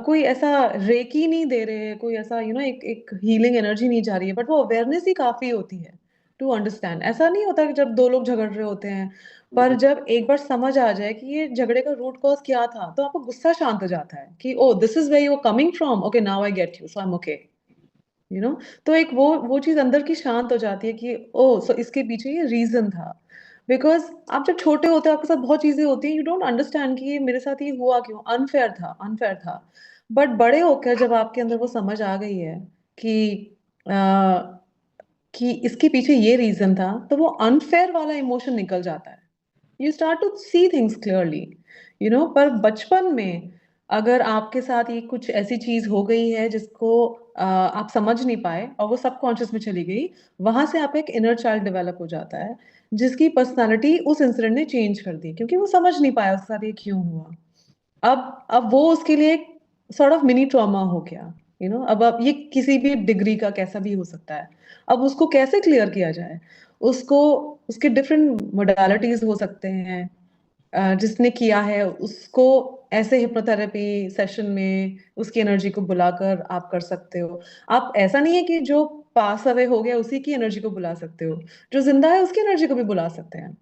कोई ऐसा रेकी नहीं दे रहे, कोई ऐसा एक एक हीलिंग एनर्जी नहीं जा रही है, बट वो अवेयरनेस ही काफी होती है टू अंडरस्टैंड। ऐसा नहीं होता कि जब दो लोग झगड़ रहे होते हैं, पर जब एक बार समझ आ जाए कि ये झगड़े का रूट कॉज क्या था, तो आपको गुस्सा शांत हो जाता है कि oh this is where you are coming from, okay now I get you, so I am okay, तो एक वो चीज अंदर की शांत हो जाती है कि ओ सो इसके पीछे ये रीजन था। बिकॉज आप जब छोटे होते हो, आपके साथ बहुत चीजें होती हैं, यू डोंट अंडरस्टैंड कि ये मेरे साथ ये हुआ क्यों, अनफेयर था, अनफेयर था। बट बड़े होकर जब आपके अंदर वो समझ आ गई है कि कि इसके पीछे ये रीजन था, तो वो अनफेयर वाला इमोशन निकल जाता है, you start to see things clearly, पर बचपन में अगर आपके साथ ये कुछ ऐसी चीज हो गई है जिसको आप समझ नहीं पाए और वो सबकॉन्शियस में चली गई, वहां से आपका एक इनर चाइल्ड डेवलप हो जाता है, जिसकी पर्सनालिटी उस इंसिडेंट ने चेंज कर दी, क्योंकि वो समझ नहीं पाया उसके साथ ये क्यों हुआ। अब वो उसके लिए एक सॉर्ट ऑफ मिनी ट्रॉमा हो गया, अब ये किसी भी डिग्री का कैसा भी हो सकता है। अब उसको कैसे क्लियर किया जाए, उसको, उसके डिफरेंट मोडालिटीज हो सकते हैं, जिसने किया है उसको ऐसे हिप्नोथेरेपी सेशन में उसकी एनर्जी को बुलाकर आप कर सकते हो। आप, ऐसा नहीं है कि जो पास अवे हो गया उसी की एनर्जी को बुला सकते हो, जो जिंदा है उसकी एनर्जी को भी बुला सकते हैं।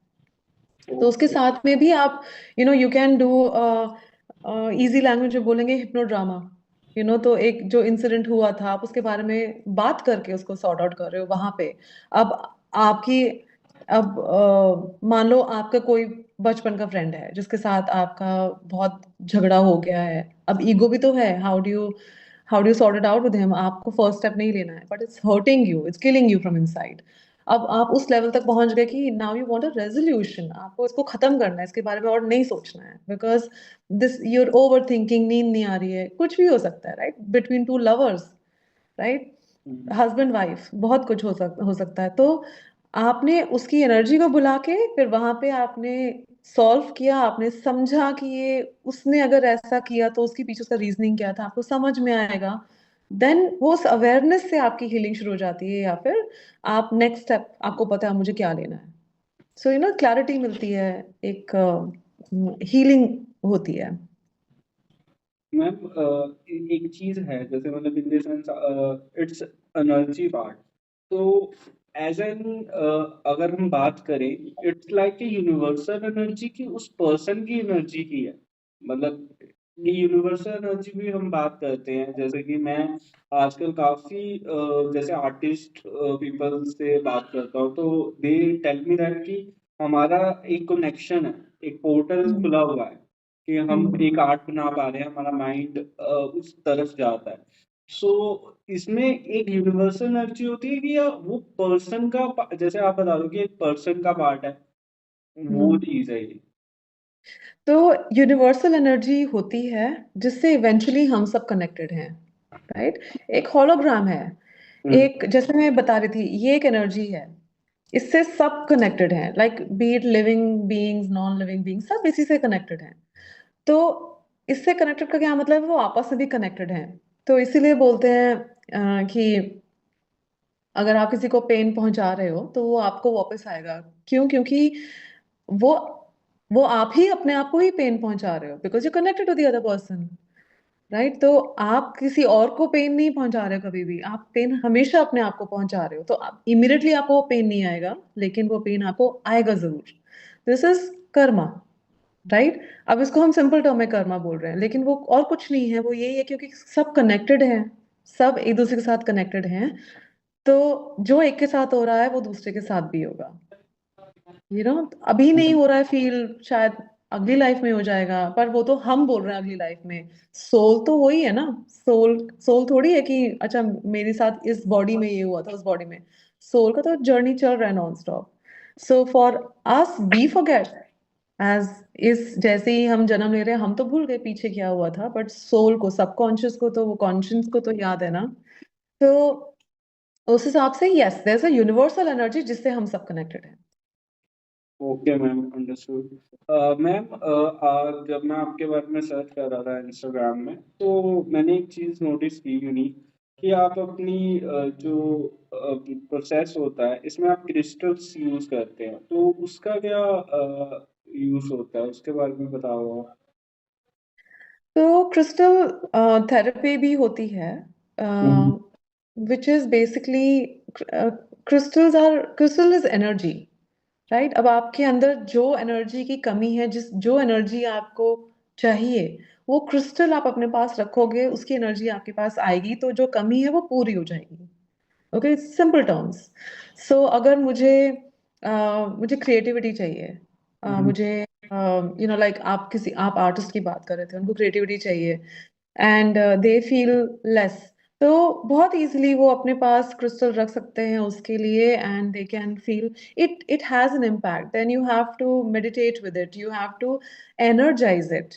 तो उसके साथ में भी आप, you can do easy language में बोलेंगे हिप्नोड्रामा, तो एक जो इंसिडेंट हुआ था, आप उसके बारे में बात करके उसको सॉर्ट आउट कर रहे हो वहां पे। अब आपकी अब मान लो आपका कोई बचपन का फ्रेंड है जिसके साथ आपका बहुत झगड़ा हो गया है। अब ईगो भी तो है, how do you sort it out with him? आपको फर्स्ट स्टेप नहीं लेना है, but it's hurting you, it's killing you from inside. अब आप उस लेवल तक पहुंच गए कि now you want a resolution, आपको इसको खत्म करना है, इसके बारे में और नहीं सोचना है, because this you're overthinking, नींद नहीं आ रही है, कुछ भी हो सकता है, right, between two lovers, right, husband wife, बहुत कुछ हो सकता है। तो आपने उसकी एनर्जी को बुला के फिर वहां पे आपने सॉल्व किया, आपने समझा कि ये उसने अगर ऐसा किया तो उसके पीछे उसका रीजनिंग क्या था, आपको समझ में आएगा। देन वो उस अवेयरनेस से आपकी हीलिंग शुरू हो जाती है, या फिर आप नेक्स्ट स्टेप, आपको पता है मुझे क्या लेना है। सो यू नो क्लैरिटी मिलती है, एक हीलिंग होती है। मैम एक चीज है, जैसे मतलब in the sense it's energy part. तो एज एन अगर हम बात करें, it's like a universal energy की उस पर्सन की एनर्जी की है। मतलब ये यूनिवर्सल एनर्जी भी हम बात करते हैं, जैसे कि मैं आजकल काफी जैसे आर्टिस्ट पीपल से बात करता हूँ, तो दे टेल मी दैट कि हमारा एक कनेक्शन है, एक पोर्टल हम्म। खुला हुआ है कि हम हम्म। एक आर्ट बना पा रहे हैं, हमारा माइंड उस तरफ जाता है। सो इसमें एक यूनिवर्सल एनर्जी होती है कि या वो पर्सन का जैसे आप बता दो कि एक पर्सन का पार्ट है, वो हम्म। चीज है ये। तो यूनिवर्सल एनर्जी होती है जिससे इवेंचुअली हम सब कनेक्टेड हैं, राइट। एक हॉलोग्राम है, हम्म। एक जैसे मैं बता रही थी, ये एक एनर्जी है, इससे सब कनेक्टेड हैं, like be it living beings, non living beings, सब इसी से कनेक्टेड हैं। तो इससे कनेक्टेड का क्या मतलब है? वो आपस में भी कनेक्टेड हैं। तो इसीलिए बोलते हैं कि अगर आप किसी को पेन पहुंचा रहे हो तो वो आपको वापस आएगा। क्यों? क्योंकि वो वो आप ही अपने आप को ही पेन पहुंचा रहे हो, because you connected to the other person, right. तो आप किसी और को पेन नहीं पहुंचा रहे हो, कभी भी आप पेन हमेशा अपने आप को पहुंचा रहे हो। तो इमिडिएटली आपको वो पेन नहीं आएगा, लेकिन वो पेन आपको आएगा जरूर। This is Karma, right. अब इसको हम सिंपल टर्म में कर्मा बोल रहे हैं, लेकिन वो और कुछ नहीं है, वो यही है क्योंकि सब कनेक्टेड हैं, सब एक दूसरे के साथ कनेक्टेड हैं। तो जो एक के साथ हो रहा है वो दूसरे के साथ भी होगा। यू नो अभी नहीं हो रहा है फील, शायद अगली लाइफ में हो जाएगा, पर वो तो हम बोल रहे हैं अगली लाइफ में। सोल तो वही है ना। सोल सोल थोड़ी है कि अच्छा मेरे साथ इस बॉडी में ये हुआ था, उस बॉडी में। सोल का तो जर्नी चल रहा है non stop. So for us we forget, as इस जैसे ही हम जन्म ले रहे हैं हम तो भूल गए पीछे क्या हुआ था, बट सोल को, सबकॉन्शियस को तो, वो कॉन्शियस को तो याद है ना। तो उस हिसाब से yes, there is a universal energy जिससे हम सब कनेक्टेड हैं। Okay ma'am, understood. मैम जब मैं आपके बारे में सर्च कर रहा था इंस्टाग्राम में, तो मैंने एक चीज नोटिस की यूनिक, कि आप अपनी जो प्रोसेस होता है इसमें आप क्रिस्टल्स यूज करते हैं, तो उसका क्या यूज होता है, उसके बारे में बताओ आप। तो क्रिस्टल थेरेपी भी होती है, hmm. Which is basically, crystal is energy, right. अब आपके अंदर जो एनर्जी की कमी है, जो एनर्जी आपको चाहिए, वो क्रिस्टल आप अपने पास रखोगे, उसकी एनर्जी आपके पास आएगी, तो जो कमी है वो पूरी हो जाएगी। Okay, simple terms. सो अगर मुझे क्रिएटिविटी चाहिए, हम्म। मुझे यू नो लाइक आप आर्टिस्ट की बात कर रहे थे, उनको क्रिएटिविटी चाहिए एंड दे फील लेस, तो बहुत इजीली वो अपने पास क्रिस्टल रख सकते हैं उसके लिए, and they can feel it has an impact. Then you have to meditate with it, you have to energize it.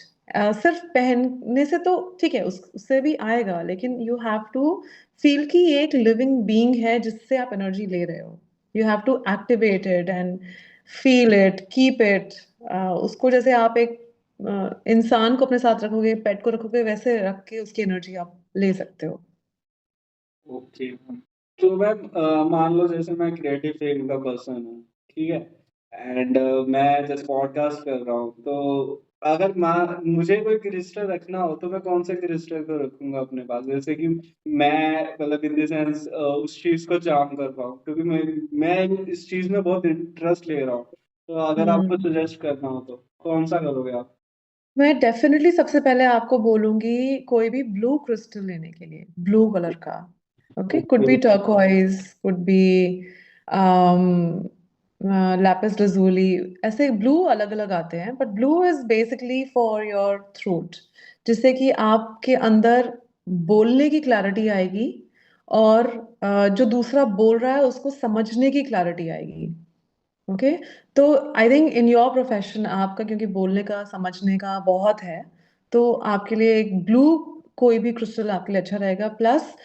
सिर्फ पहनने से तो ठीक है, उससे भी आएगा, लेकिन यू हैव टू फील कि ये एक लिविंग बीइंग है जिससे आप एनर्जी ले रहे हो। You have to activate it and feel it, keep it. उसको जैसे आप एक इंसान को अपने साथ रखोगे, पेट को रखोगे, वैसे रख के उसकी एनर्जी आप ले सकते हो। ओके। तो मैम मान लो जैसे मैं क्रिएटिव फील्ड का पर्सन हूँ, ठीक है, एंड मैं जैसे पॉडकास्ट कर रहा हूँ, तो अगर मुझे कोई क्रिस्टल रखना हो तो मैं कौन से क्रिस्टल को रखूंगा अपने पास, जैसे कि मैं मतलब इन द सेंस उस चीज को चार्म कर पाऊँ, क्योंकि मैं इस चीज में बहुत इंटरेस्ट ले रहा हूँ। तो अगर आपको हम्म। सजेस्ट करना हो तो कौन सा करोगे आप। मैं डेफिनेटली सबसे पहले आपको बोलूंगी कोई भी ब्लू क्रिस्टल लेने के लिए, ब्लू कलर का। Okay, could okay. Be turquoise, could be lapis lazuli, ऐसे ब्लू अलग अलग आते हैं, but blue is basically for your throat, जिससे कि आपके अंदर बोलने की क्लैरिटी आएगी और जो दूसरा बोल रहा है उसको समझने की क्लैरिटी आएगी। ओके, तो I think in your profession आपका क्योंकि बोलने का समझने का बहुत है, तो आपके लिए एक ब्लू कोई भी क्रिस्टल आपके लिए अच्छा रहेगा। Plus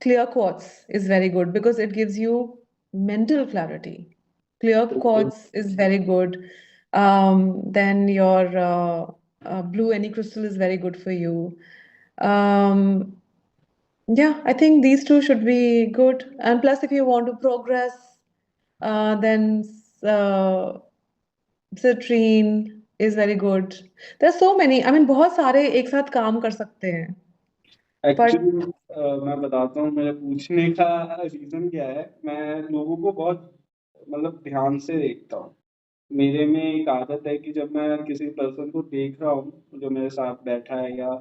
clear quartz is very good because it gives you mental clarity. Clear okay. quartz is very good. Then your blue any crystal is very good for you. Um, yeah, I think these two should be good. And plus, if you want to progress, then uh, citrine is very good. There are so many. I mean, बहुत सारे एक साथ काम कर सकते हैं. But actually मैं बताता हूँ मेरे पूछने का रीजन क्या है। मैं लोगों को बहुत मतलब ध्यान से देखता हूँ। मेरे में एक आदत है कि जब मैं किसी पर्सन को देख रहा हूँ जो मेरे साथ बैठा है या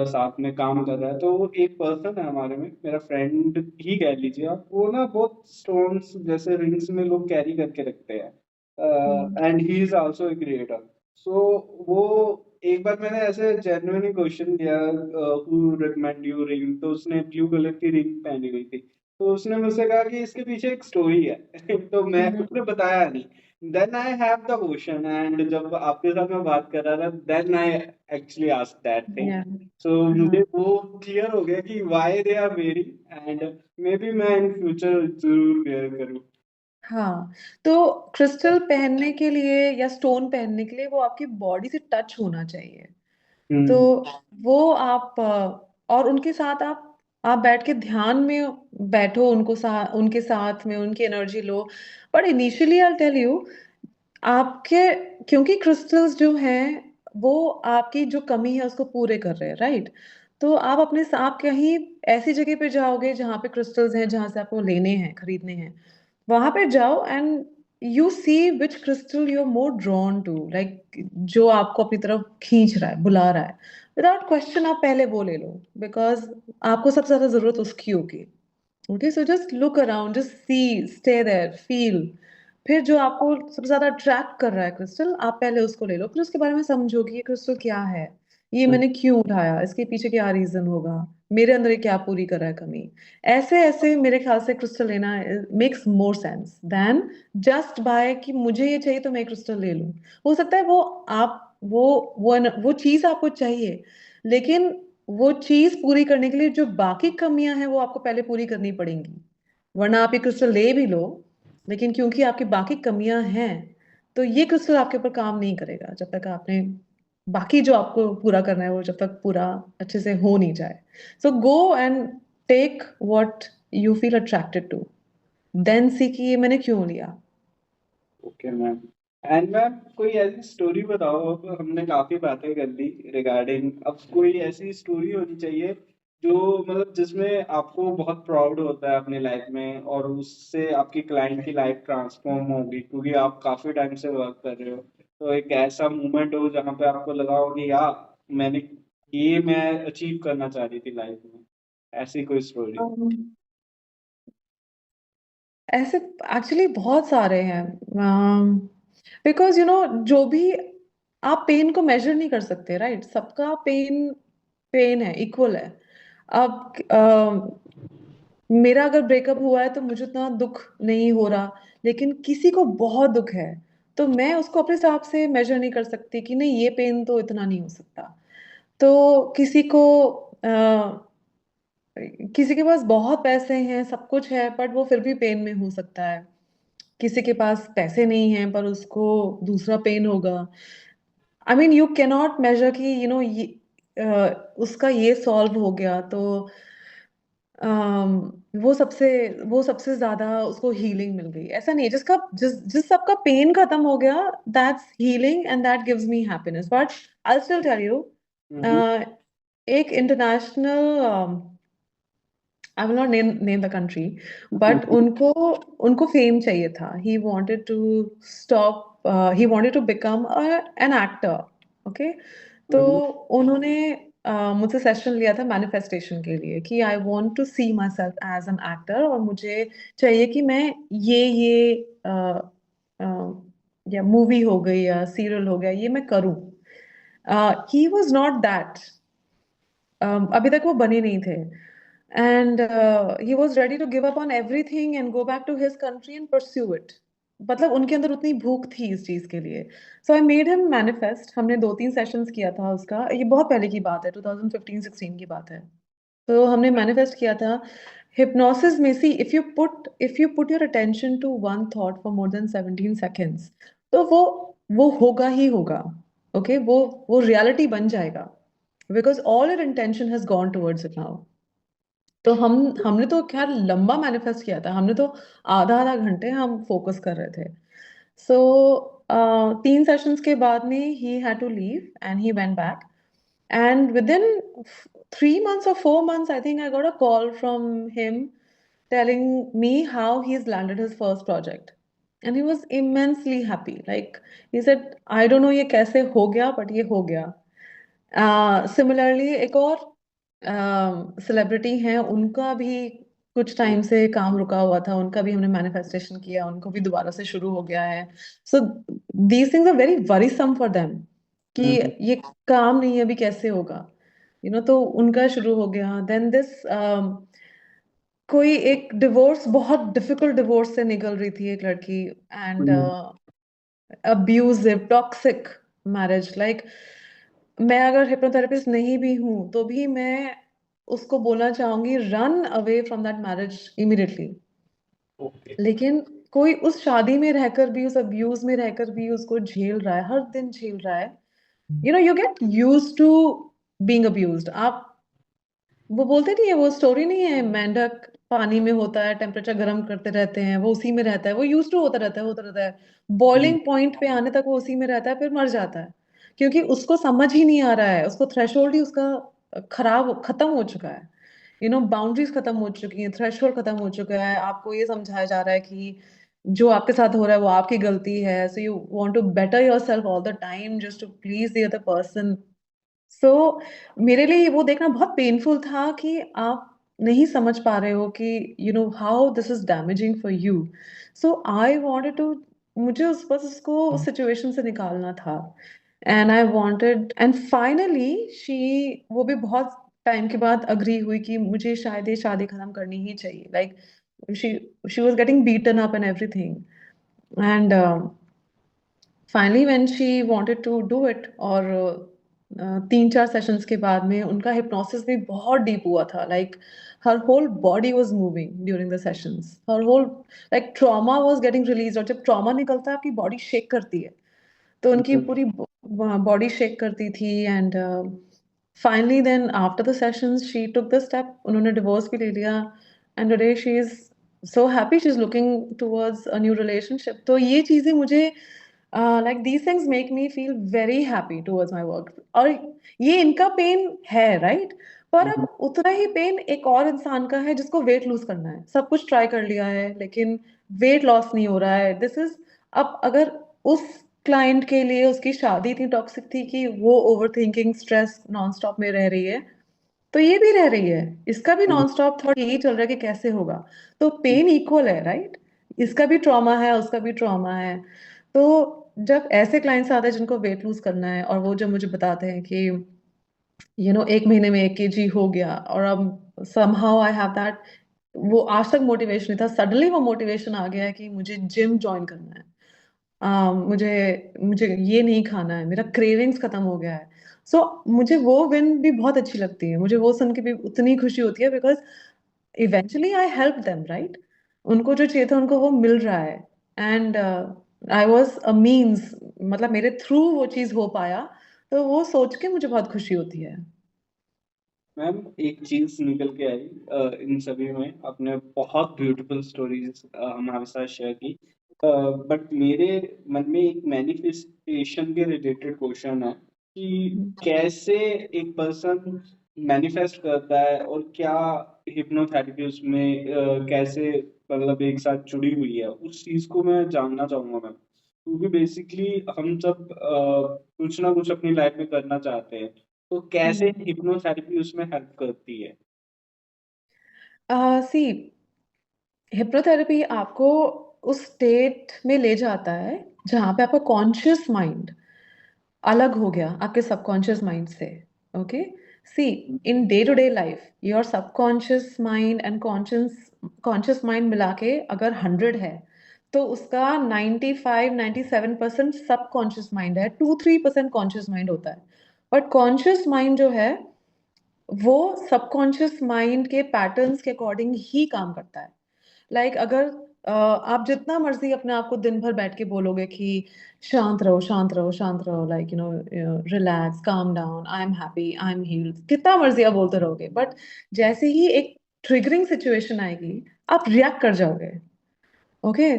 साथ में काम कर रहा है, तो वो एक पर्सन है हमारे में, मेरा फ्रेंड ही कह लीजिए आप। वो ना बहुत स्टोन्स जैसे रिंग्स में लोग कैरी करके रखते हैं, and he is also a creator. So वो एक बार मैंने ऐसे जेन्युइनली क्वेश्चन किया, हु रिकमेंड यू रिंग, तो उसने ब्लू कलर की रिंग पहनी हुई थी। तो उसने मुझसे कहा कि इसके पीछे एक स्टोरी है। तो मैं उसने बताया नहीं। Then I have the question, and जब आपके साथ मैं बात कर रहा था then I actually asked that thing. yeah, so मुझे हाँ. वो क्लियर हो गया कि why they are wearing, and maybe मैं इन फ्यूचर जरूर वेयर करूँ। हाँ, तो क्रिस्टल पहनने के लिए या स्टोन पहनने के लिए वो आपकी बॉडी से टच होना चाहिए। तो वो आप और उनके साथ आप बैठ के ध्यान में बैठो, उनके साथ में उनकी एनर्जी लो। But initially I tell you, आपके क्योंकि क्रिस्टल्स जो हैं वो आपकी जो कमी है उसको पूरे कर रहे हैं, राइट? तो आप कहीं ऐसी जगह पे जाओगे जहाँ पे क्रिस्टल्स हैं, जहाँ से आपको लेने हैं, खरीदने हैं, वहां पे जाओ and you see which crystal you are more drawn to, like जो आपको अपनी तरफ खींच रहा है, बुला रहा है, विदाउट क्वेश्चन आप पहले वो ले लो, बिकॉज आपको सबसे ज्यादा जरूरत उसकी होगी। Okay, so just look around, just see, stay there, feel. फिर जो आपको सबसे ज्यादा अट्रैक्ट कर रहा है क्रिस्टल, आप पहले उसको ले लो, फिर उसके बारे में समझो कि ये क्रिस्टल क्या है, ये मैंने क्यों उठाया, इसके पीछे क्या रीजन होगा, मेरे अंदर ये क्या पूरी कर रहा है कमी। ऐसे ऐसे मेरे ख्याल से क्रिस्टल लेना makes more sense then just by कि मुझे ये चाहिए तो मैं क्रिस्टल ले लूं। हो सकता है वो आप वो चीज आपको चाहिए, लेकिन वो चीज पूरी करने के लिए जो बाकी कमियां हैं वो आपको पहले पूरी करनी पड़ेंगी। वरना आप ये क्रिस्टल ले भी लो, लेकिन क्योंकि आपकी बाकी कमियां हैं, तो ये क्रिस्टल आपके ऊपर काम नहीं करेगा जब तक आपने बाकी जो आपको पूरा करना है वो जब तक पूरा अच्छे से हो नहीं जाए। So go and take what you feel attracted to, then see कि ये मैंने क्यों लिया। Okay ma'am. एंड मैम कोई ऐसी स्टोरी बताओ, अब हमने काफी बातें कर ली रिगार्डिंग, अब कोई ऐसी स्टोरी होनी चाहिए जो मतलब जिसमें आपको बहुत प्राउड होता है अपनी लाइफ में, और उससे आपकी क्लाइंट की लाइफ ट्रांसफॉर्म होगी क्योंकि आप काफी टाइम से वर्क कर रहे हो। तो एक ऐसा मोमेंट हो जहाँ पे आपको लगा हो कि यार मैंने ये मैं अचीव करना चाह रही थी लाइफ में, ऐसी कोई स्टोरी। ऐसे एक्चुअली बहुत सारे हैं, बिकॉज यू नो जो भी आप पेन को मेजर नहीं कर सकते, राइट? सबका पेन पेन है, इक्वल है। अब मेरा अगर ब्रेकअप हुआ है तो मुझे उतना दुख नहीं हो रहा, लेकिन किसी को बहुत दुख है, तो मैं उसको अपने हिसाब से मेजर नहीं कर सकती कि नहीं ये पेन तो इतना नहीं हो सकता। तो किसी के पास बहुत पैसे हैं, सब कुछ है, बट वो फिर भी पेन में हो सकता है। किसी के पास पैसे नहीं हैं पर उसको दूसरा पेन होगा। I mean you can not measure कि यू नो ये उसका ये सॉल्व हो गया तो अम, वो सबसे ज्यादा उसको हीलिंग मिल गई, ऐसा नहीं है। जिस सबका पेन खत्म हो गया, that's healing and that gives me happiness. But I still tell you, एक international, I will not name the country, but उनको फेम चाहिए था। He wanted to become an actor. Okay, तो उन्होंने मुझसे सेशन लिया था मैनिफेस्टेशन के लिए कि I want to see myself as an actor, और मुझे चाहिए कि मैं ये या मूवी हो गई या सीरियल हो गया, ये मैं करूं. He was not that. अभी तक वो बने नहीं थे. And he was ready to give up on everything and go back to his country and pursue it. मतलब उनके अंदर उतनी भूख थी इस चीज के लिए. सो आई मेड हिम मैनिफेस्ट. हमने 2-3 सेशंस किया था उसका. ये बहुत पहले की बात है, 2015-16 की बात है. तो हमने मैनिफेस्ट किया था. हिप्नोसिस में see, if you put your attention to one thought for more than 17 seconds, तो वो होगा ही होगा. ओके, वो रियलिटी बन जाएगा, because all your intention has gone towards it now. तो हमने तो खैर लंबा मैनिफेस्ट किया था. हमने तो आधा आधा घंटे हम फोकस कर रहे थे. सो 3 सेशंस के बाद में he had to leave and he went back. And within 3 months or 4 months, I think I got a call from him telling me how he's landed his first project. And he was immensely happy. Like he said, I don't know ये कैसे हो गया, but ये हो गया. Similarly, एक और celebrity हैं, उनका भी कुछ टाइम से काम रुका हुआ था. उनका भी हमने मैनिफेस्टेशन किया, उनको भी दोबारा से शुरू हो गया है. So these things are very worrisome for them कि ये काम नहीं है, अभी कैसे होगा, तो उनका शुरू हो गया. देन दिस कोई एक डिवोर्स, बहुत डिफिकल्ट डिवोर्स से निकल रही थी एक लड़की. And abusive toxic marriage. Like मैं अगर हिप्नोथेरेपिस्ट नहीं भी हूं तो भी मैं उसको बोलना चाहूंगी, run away from that marriage immediately. Okay. लेकिन कोई उस शादी में रहकर भी, उस अब्यूज में रहकर भी उसको झेल रहा है, हर दिन झेल रहा है. You get used to being abused. आप वो बोलते नहीं है, वो स्टोरी नहीं है, मेंढक पानी में होता है, टेम्परेचर गर्म करते रहते हैं, वो उसी में रहता है, वो यूज टू होता रहता है, होता रहता है. बॉइलिंग पॉइंट पे आने तक वो उसी में रहता है, फिर मर जाता है. क्योंकि उसको समझ ही नहीं आ रहा है, उसको थ्रेशोल्ड ही उसका खत्म हो चुका है. बाउंड्रीज खत्म हो चुकी हैं, थ्रेशोल्ड खत्म हो चुका है. आपको ये समझाया जा रहा है कि जो आपके साथ हो रहा है वो आपकी गलती है. So you want to better yourself all the time just to please the other person. So मेरे लिए वो देखना बहुत पेनफुल था कि आप नहीं समझ पा रहे हो कि how this is damaging for you. So I wanted to, मुझे उस बस उसको उस सिचुएशन से निकालना था. And I wanted, and finally she, वो भी बहुत टाइम के बाद अग्री हुई कि मुझे शायद ये शादी खत्म करनी ही चाहिए. Like she she was getting beaten up and everything. And finally when she wanted to do it, और 3-4 सेशंस के बाद में उनका हिप्नोसिस भी बहुत डीप हुआ था. Like her whole body was moving during the sessions. Her whole, like trauma was getting release. और जब ट्रॉमा निकलता है आपकी बॉडी शेक करती है, तो उनकी पूरी बॉडी शेक करती थी. And finally then after the sessions she took the step. उन्होंने डिवोर्स भी ले लिया. And today she is so happy, she is looking towards a new relationship. तो ये चीजें मुझे, like these things make me feel very happy towards my work. और ये इनका पेन है, राइट? पर अब उतना ही पेन एक और इंसान का है जिसको वेट लूज करना है. सब कुछ ट्राई कर लिया है लेकिन वेट लॉस नहीं हो रहा है. दिस इज, अब अगर उस क्लाइंट के लिए उसकी शादी इतनी टॉक्सिक थी कि वो over thinking, stress non stop में रह रही है, तो ये भी रह रही है. इसका भी नॉन स्टॉप थॉट यही चल रहा है कि कैसे होगा. तो पेन इक्वल है, राइट? इसका भी ट्रॉमा है, उसका भी ट्रॉमा है. तो जब ऐसे क्लाइंट्स आते हैं जिनको वेट लूज करना है, और वो जब मुझे बताते हैं कि 1 महीने में 1 kg हो गया, और अब समहाउ आई हैव दैट, वो आज तक मोटिवेशन नहीं था, सडनली वो मोटिवेशन आ गया है कि मुझे जिम ज्वाइन करना है. मुझे मुझे ये नहीं खाना है, मेरा क्रेविंग्स खत्म हो गया है. सो मुझे वो विन भी बहुत अच्छी लगती है. मुझे वो सुन के भी उतनी खुशी होती है, because eventually I help them, right? उनको जो चाहिए था उनको वो मिल रहा है. And I was a means, मतलब मेरे थ्रू वो चीज हो पाया, तो वो सोच के मुझे बहुत खुशी होती है. मैम एक चीज निकल के आई इन सभी में, आपने बहुत ब्यूटीफुल स्टोरीज हमारे साथ शेयर की. बट मेरे मन में एक मैनिफेस्टेशन के रिलेटेड क्वेश्चन है कि कैसे एक पर्सन मैनिफेस्ट करता है, और क्या हिप्नोथेरेपी उसमें कैसे मतलब एक साथ जुड़ी हुई है, उस चीज को मैं जानना चाहूंगा मैम. क्योंकि बेसिकली हम सब कुछ ना कुछ अपनी लाइफ में करना चाहते हैं, तो कैसे हम्म। हिप्नोथेरेपी उसमें हेल्प करती है? सी हिप्नोथेरेपी आपको उस स्टेट में ले जाता है जहाँ पे आपका कॉन्शियस माइंड अलग हो गया आपके सबकॉन्शियस माइंड से। Okay, see in day to day life your subconscious mind and conscious mind मिला के अगर 100 है तो उसका 95-97% सबकॉन्शियस माइंड है, 2-3% कॉन्शियस माइंड होता है। बट कॉन्शियस माइंड जो है वो सबकॉन्शियस माइंड के पैटर्न्स के अकॉर्डिंग ही काम करता है। लाइक अगर आप जितना मर्जी अपने आप को दिन भर बैठ के बोलोगे कि शांत रहो शांत रहो शांत रहो, like relax calm down, I am happy, I am heeled, कितना मर्जी आप बोलते रहोगे, बट जैसे ही एक ट्रिगरिंग सिचुएशन आएगी आप रिएक्ट कर जाओगे। ओके,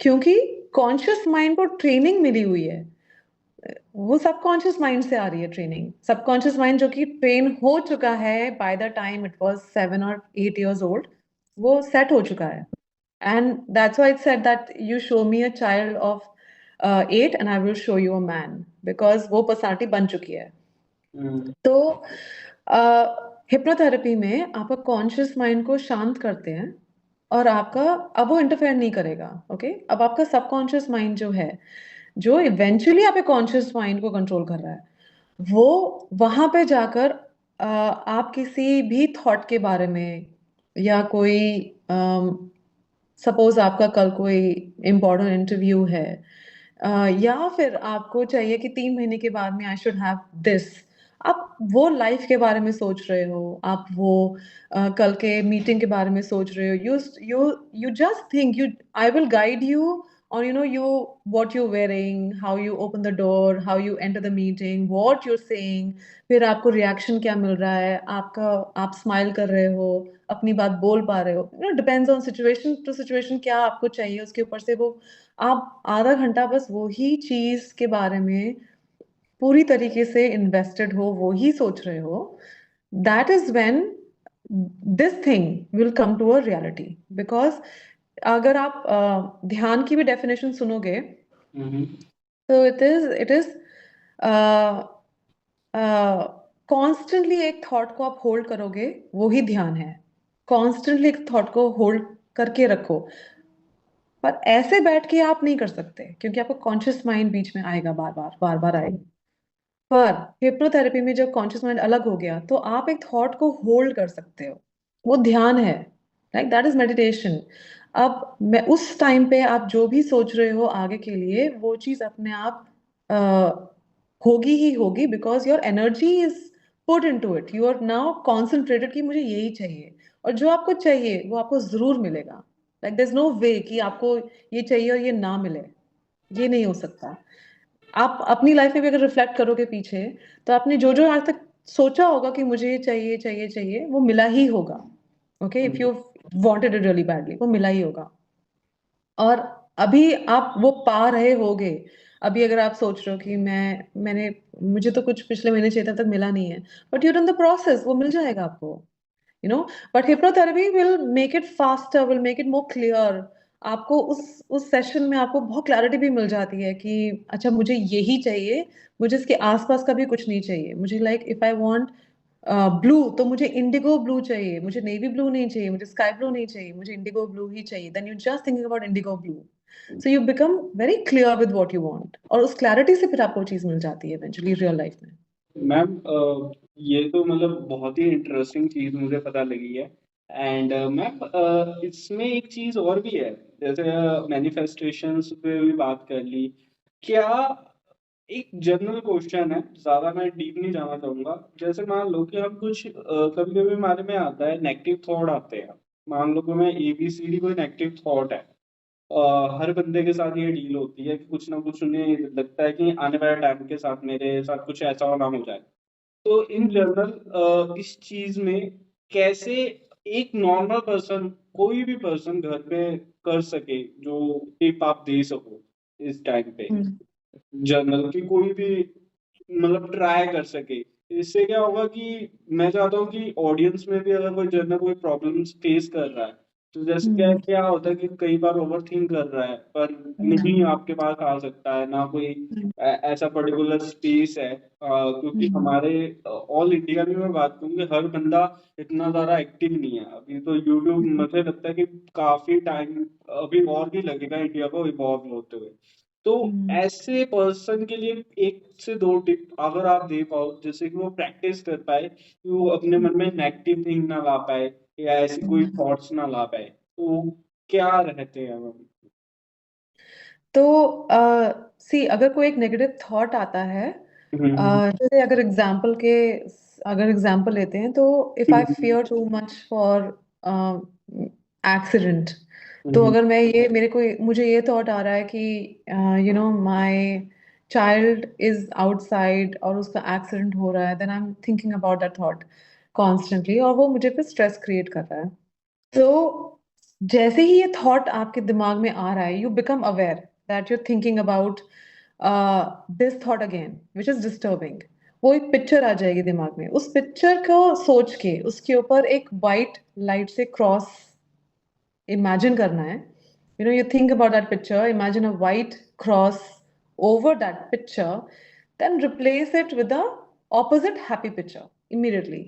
क्योंकि कॉन्शियस माइंड को ट्रेनिंग मिली हुई है, वो सबकॉन्शियस माइंड से आ रही है ट्रेनिंग। सबकॉन्शियस माइंड जो कि ट्रेन हो चुका है by the time it was 7 or 8 years old, वो सेट हो चुका है। And that's why it said that you show me a child of 8 and I will show you a man, because वो पर्सनालिटी बन चुकी है। हम्म। तो हिप्नोथेरेपी में आपका कॉन्शियस माइंड को शांत करते हैं और आपका अब वो इंटरफेयर नहीं करेगा। ओके, अब आपका सबकॉन्शियस माइंड जो है, जो इवेंचुअली आपके कॉन्शियस माइंड को कंट्रोल कर रहा है, वो वहां पे जाकर आप किसी भी थॉट के बारे में या कोई सपोज आपका कल कोई इम्पोर्टेंट इंटरव्यू है, या फिर आपको चाहिए कि 3 महीने के बाद में आई शुड हैव दिस, आप वो लाइफ के बारे में सोच रहे हो, आप वो कल के मीटिंग के बारे में सोच रहे हो, you you you just think you, I will guide you on you what you're wearing, how you open the door, how you enter the meeting, what you're saying, फिर आपको रिएक्शन क्या मिल रहा है आपका, आप स्माइल कर रहे हो, अपनी बात बोल पा रहे हो, depends on situation to situation क्या आपको चाहिए उसके ऊपर से वो आप आधा घंटा बस वो ही चीज के बारे में पूरी तरीके से इन्वेस्टेड हो, वो ही सोच रहे हो। That is when this thing will come to a reality. Because अगर आप ध्यान की भी डेफिनेशन सुनोगे हम्म। तो इट इज कॉन्स्टेंटली एक थॉट को आप होल्ड करोगे, वो ही ध्यान है। कॉन्स्टेंटली एक थॉट को होल्ड करके रखो, पर ऐसे बैठ के आप नहीं कर सकते क्योंकि आपका कॉन्शियस माइंड बीच में आएगा, बार बार आएगा। पर हिप्नोथेरेपी में जब कॉन्शियस माइंड अलग हो गया तो आप एक थॉट को होल्ड कर सकते हो, वो ध्यान है, लाइक दैट इज मेडिटेशन। अब मैं उस टाइम पे आप जो भी सोच रहे हो आगे के लिए वो चीज अपने आप होगी ही होगी, because your energy is put into it, you are now concentrated कि मुझे यही चाहिए, और जो आपको चाहिए वो आपको जरूर मिलेगा। लाइक देयर इज नो वे कि आपको ये चाहिए और ये ना मिले, ये नहीं हो सकता। आप अपनी लाइफ में भी अगर रिफ्लेक्ट करोगे पीछे, तो आपने जो जो आज तक सोचा होगा कि मुझे ये चाहिए चाहिए चाहिए, वो मिला ही होगा। Okay, if you wanted it really badly, वो मिला ही होगा। और अभी आप वो पा रहे होगे। अभी अगर आप सोच रहे हो कि मैंने मुझे तो कुछ पिछले महीने चाहिए था, तक मिला नहीं है, but you done the process, वो मिल जाएगा आपको। You know, but hypnotherapy will make it faster, will make it more clear. आपको उस सेशन में आपको बहुत क्लैरिटी भी मिल जाती है कि अच्छा मुझे यही चाहिए, मुझे इसके आसपास का भी कुछ नहीं चाहिए। मुझे like if I want blue तो मुझे इंडिगो ब्लू चाहिए, मुझे नेवी ब्लू नहीं चाहिए, मुझे स्काई ब्लू नहीं चाहिए, मुझे इंडिगो ब्लू ही चाहिए। Then you just thinking about indigo blue, so you become very clear with what you want, और उस क्लैरिटी से फिर आपको चीज मिल जाती है इवेंचुअली रियल लाइफ में। मैम ये तो मतलब बहुत ही इंटरेस्टिंग चीज मुझे पता लगी है। एंड मैम इसमें एक चीज और भी है, जैसे मैनिफेस्टेशंस पे भी बात कर ली। क्या एक जनरल क्वेश्चन है, ज्यादा मैं डीप नहीं जाना चाहूंगा। जैसे मान लो कि हम कुछ कभी कभी हमारे में आता है नेगेटिव थॉट आते हैं। मान लो कि मैं ABCD कोई नेगेटिव थॉट है, हर बंदे के साथ ये डील होती है कि कुछ ना कुछ उन्हें लगता है कि आने वाले टाइम के साथ मेरे साथ कुछ ऐसा ना हो जाए। तो इन जनरल इस चीज में कैसे एक नॉर्मल पर्सन, कोई भी पर्सन घर पे कर सके जो टिप आप दे सको इस टाइम पे, जनरल की कोई भी मतलब ट्राई कर सके। इससे क्या होगा कि मैं चाहता हूँ कि ऑडियंस में भी अगर कोई जनरल कोई प्रॉब्लम्स फेस कर रहा है तो जैसे क्या होता है कि कई बार ओवर थिंक कर रहा है पर नहीं आपके पास आ सकता है ना कोई ऐसा पर्टिकुलर स्पेस है, क्योंकि हमारे ऑल इंडिया में मैं बात करूँ कि हर बंदा इतना ज्यादा एक्टिव नहीं है अभी। तो यूट्यूब मुझे लगता है कि काफी टाइम अभी और भी लगेगा इंडिया को इवॉल्व होते हुए। तो ऐसे पर्सन के लिए एक से दो टिप अगर आप दे पाओ जैसे कि वो प्रैक्टिस कर पाए कि वो अपने मन में नेगेटिव थिंग ना ला पाए या ऐसी कोई थॉट्स ना ला पाए, तो क्या रहते हैं वो? तो सी अगर कोई एक नेगेटिव थॉट आता है, जैसे अगर एग्जांपल लेते हैं तो if I fear too much for accident, तो अगर मैं ये मुझे ये थॉट आ रहा है कि माय चाइल्ड इज आउटसाइड और उसका एक्सीडेंट हो रहा है, then I am thinking about that thought constantly और वो मुझे पे स्ट्रेस क्रिएट कर रहा है। तो जैसे ही ये थॉट आपके दिमाग में आ रहा है, you become aware that you're thinking about this thought again which is disturbing. वो एक पिक्चर आ जाएगी दिमाग में, उस पिक्चर को सोच के उसके ऊपर एक वाइट लाइट से क्रॉस इमेजिन करना है। You think about that picture, imagine a white cross over that picture, then replace it with the opposite happy picture immediately.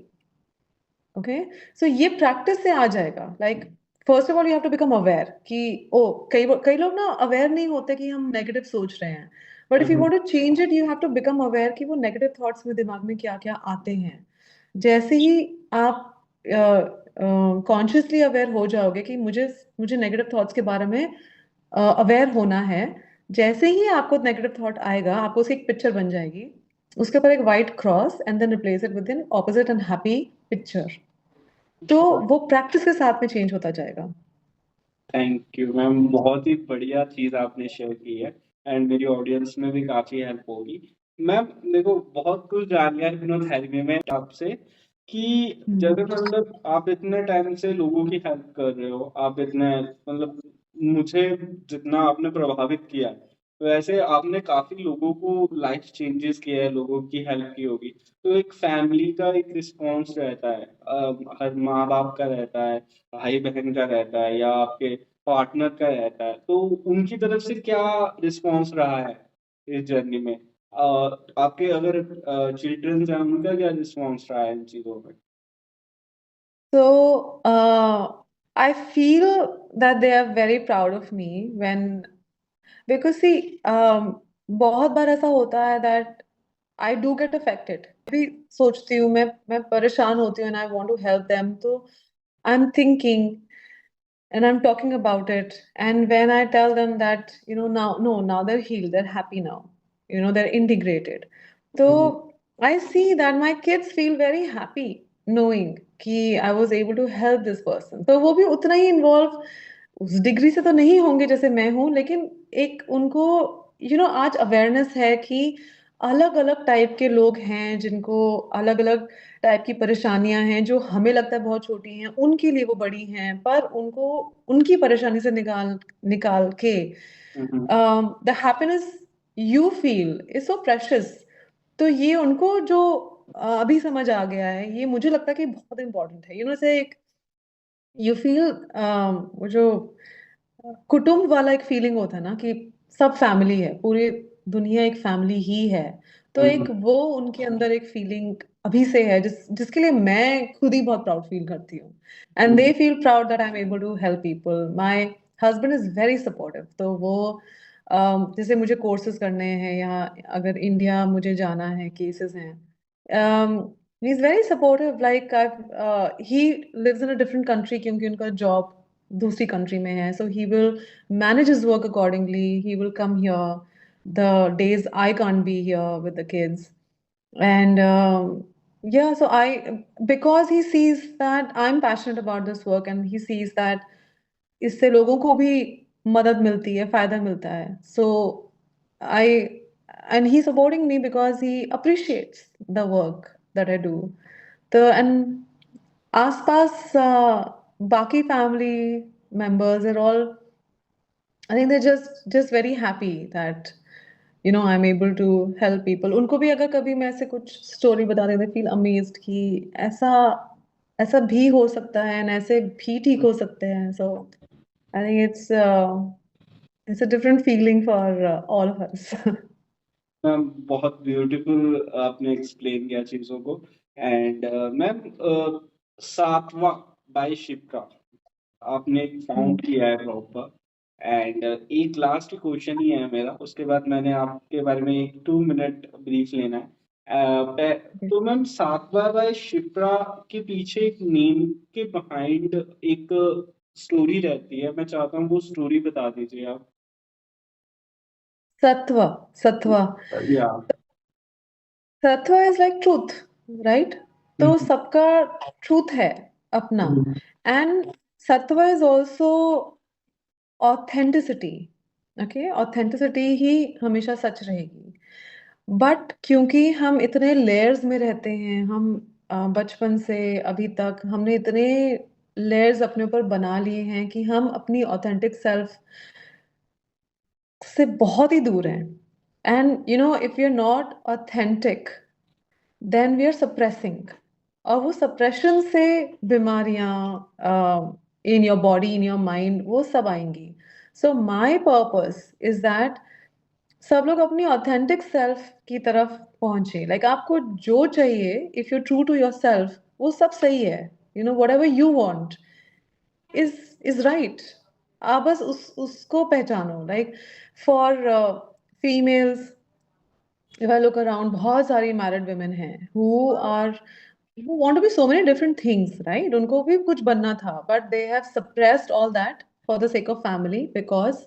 Okay, so ये प्रैक्टिस से आ जाएगा। Like first of all you have to become aware कि oh कई कई लोग ना aware नहीं होते कि हम नेगेटिव सोच रहे हैं, but if you want to change it you have to become aware कि वो नेगेटिव थॉट्स में दिमाग में क्या क्या आते हैं। जैसे ही आप कॉन्शियसली अवेयर हो जाओगे कि मुझे मुझे नेगेटिव थॉट्स के बारे में अवेयर होना है, जैसे ही आपको नेगेटिव थॉट आएगा आपको उसकी एक पिक्चर बन जाएगी, उसके ऊपर एक white cross and then replace it with an opposite and happy picture. तो वो प्रैक्टिस के साथ में चेंज होता जाएगा। थैंक यू मैम, बहुत ही बढ़िया चीज आपने शेयर की है एंड मेरी ऑडियंस में भी काफी हेल्प होगी। मैम देखो बहुत कुछ जान लिया हिप्नोथेरेपी में आपसे कि जैसे मतलब आप इतने टाइम से लोगों की हेल्प कर रहे हो, आप इतने मतलब मुझे जितना आपने प्रभावित किया वैसे आपने काफी लोगों को लाइफ चेंजेस किया है, लोगों की हेल्प की होगी। तो एक फैमिली का एक रिस्पॉन्स रहता है, हर माँ बाप का रहता है, भाई बहन का रहता है या आपके पार्टनर का रहता है, तो उनकी तरफ से क्या रिस्पॉन्स रहा है इस जर्नी में? आपके अगर चिल्ड्रंस हैं उनका क्या रिस्पॉन्स रहा है इन चीजों में? So I feel that they are very proud of me when because see बहुत बार ऐसा होता है that I do get affected। भी सोचती हूँ मैं परेशान होती हूँ and I want to help them, तो I'm thinking and I'm talking about it, and when I tell them that now they're healed, they're happy now, they're integrated, so I see that my kids feel very happy knowing कि I was able to help this person। तो वो भी उतना ही involve उस degree से तो नहीं होंगे जैसे मैं हूँ, लेकिन एक उनको आज अवेयरनेस है कि अलग अलग टाइप के लोग हैं जिनको अलग अलग टाइप की परेशानियां हैं, जो हमें लगता है बहुत छोटी हैं उनके लिए वो बड़ी हैं, पर उनको उनकी परेशानी से निकाल निकाल के the happiness you feel is so precious. तो ये उनको जो अभी समझ आ गया है, ये मुझे लगता है कि बहुत इंपॉर्टेंट है। से एक यू फील वो जो कुटुंब वाला एक फीलिंग होता है ना कि सब फैमिली है, पूरी दुनिया एक फैमिली ही है। तो एक वो उनके अंदर एक फीलिंग अभी से है जिसके लिए मैं खुद ही बहुत प्राउड फील करती हूँ, and they feel proud that I am able to help people. My husband is very supportive, तो वो जैसे मुझे कोर्सेज करने हैं या अगर इंडिया मुझे जाना है, केसेस हैं, he is very supportive. Like he lives in a different country क्योंकि उनका जॉब दूसरी कंट्री में है, so he will manage his work accordingly, he will come here the days I can't be here with the kids, and yeah, so I because he sees that I'm passionate about this work and he sees that इससे लोगों को भी मदद मिलती है, फायदा मिलता है, so I and he's supporting me because he appreciates the work that I do। तो and आसपास बाकी family members are all, I think they're just very happy that I'm able to help people। उनको भी अगर कभी मैं ऐसे कुछ स्टोरी बता दें, they feel amazed कि ऐसा भी हो सकता है एंड ऐसे भी ठीक हो सकते हैं. So I think it's a different feeling for all of us. Ma'am बहुत ब्यूटीफुल आपने एक्सप्लेन किया चीजों को. एंड मैम सातवां बाय शिप्रा आपने फाउंड किया है प्रॉपर. एंड एक लास्ट क्वेश्चन ही है मेरा, उसके बाद मैंने आपके बारे में एक 2 मिनट ब्रीफ लेना है. तो मैम सातवां बाय शिप्रा के पीछे एक नेम के बिहाइंड एक स्टोरी रहती है, मैं चाहता हूँ वो स्टोरी बता दीजिए आप. सत्व सत्वा या. Sattva is like truth, right? तो सबका ट्रूथ है अपना. And sattva is also authenticity. Okay, authenticity ही हमेशा सच रहेगी. बट क्योंकि हम इतने लेयर्स में रहते हैं, हम बचपन से अभी तक हमने इतने लेयर्स अपने ऊपर बना लिए हैं कि हम अपनी ऑथेंटिक सेल्फ से बहुत ही दूर हैं. And you know, if you are not authentic then we are suppressing. और वो सप्रेशन से बीमारियां in your body, in your mind, वो सब आएंगी. So my purpose is that सब लोग अपनी ऑथेंटिक सेल्फ की तरफ पहुंचे. लाइक आपको जो चाहिए, if you true to yourself, वो सब सही है. You know, whatever you want is right. आप बस उसको पहचानो. Like for females, if I look around, बहुत सारी married women हैं who want to be so many different things, right? उनको भी कुछ बनना था, but they have suppressed all that for the sake of family because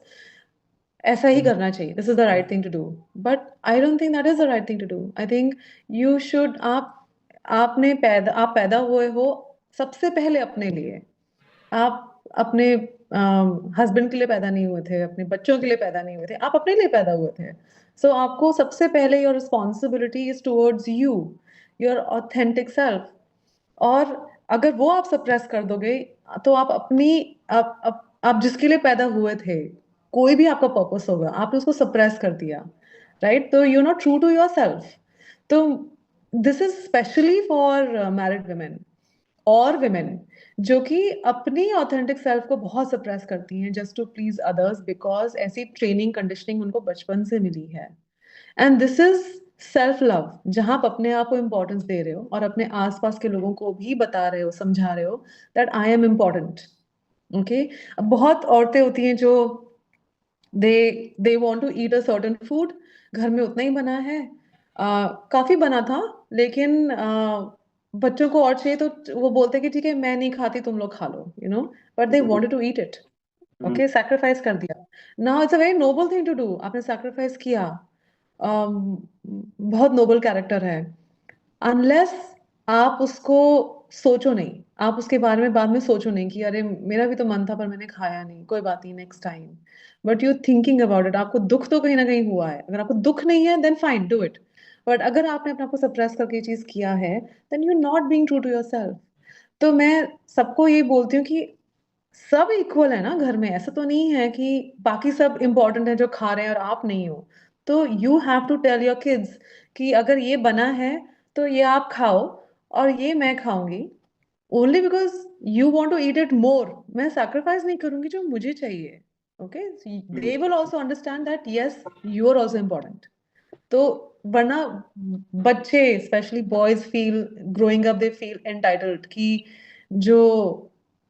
ऐसा ही करना चाहिए. This is the right thing to do. But I don't think that is the right thing to do. I think you should आप पैदा हुए हो सबसे पहले अपने लिए. आप अपने हस्बैंड के लिए पैदा नहीं हुए थे, अपने बच्चों के लिए पैदा नहीं हुए थे, आप अपने लिए पैदा हुए थे. सो आपको सबसे पहले your responsibility is towards you, your authentic self. और अगर वो आप सप्रेस कर दोगे तो आप अपनी आप जिसके लिए पैदा हुए थे, कोई भी आपका पर्पस होगा, आपने उसको सप्रेस कर दिया, राइट? तो you not true to yourself. तो this is specially for married women और विमेन जो कि अपनी ऑथेंटिक सेल्फ को बहुत सप्रेस करती हैं just to please others, because ऐसी ट्रेनिंग कंडीशनिंग उनको बचपन से मिली है. And this is self love, जहां आप अपने आप को इम्पोर्टेंस दे रहे हो और अपने आसपास के लोगों को भी बता रहे हो, समझा रहे हो that I am important. Okay, अब बहुत औरतें होती हैं जो they want to eat a certain food. घर में उतना ही बना है, काफी बना था, लेकिन बच्चों को और चाहिए तो वो बोलते हैं कि ठीक है मैं नहीं खाती, तुम लोग खा लो, you know. But they wanted to eat it. Okay, sacrifice कर दिया. Now it's a very noble thing to do. आपने सैक्रिफाइस किया, बहुत नोबल कैरेक्टर है. अनलेस आप उसको सोचो नहीं, आप उसके बारे में बाद में सोचो नहीं कि अरे मेरा भी तो मन था पर मैंने खाया नहीं, कोई बात नहीं, next time. But you thinking about it, आपको दुख तो कहीं ना कहीं हुआ है. अगर आपको दुख नहीं है then fine, do it. But अगर आपने अपने आप को सप्रेस करके ये चीज किया है then you not being true to yourself. तो मैं सबको ये बोलती हूँ कि सब इक्वल है ना घर में. ऐसा तो नहीं है कि बाकी सब इम्पोर्टेंट है जो खा रहे हैं और आप नहीं हो. तो you have to tell your kids कि अगर ये बना है तो ये आप खाओ और ये मैं खाऊंगी, only because you want to eat it more. मैं सैक्रिफाइस नहीं करूंगी जो मुझे चाहिए. Okay, they will also understand that yes you are also important. तो वरना बच्चे, specially boys, feel growing up, they feel entitled कि जो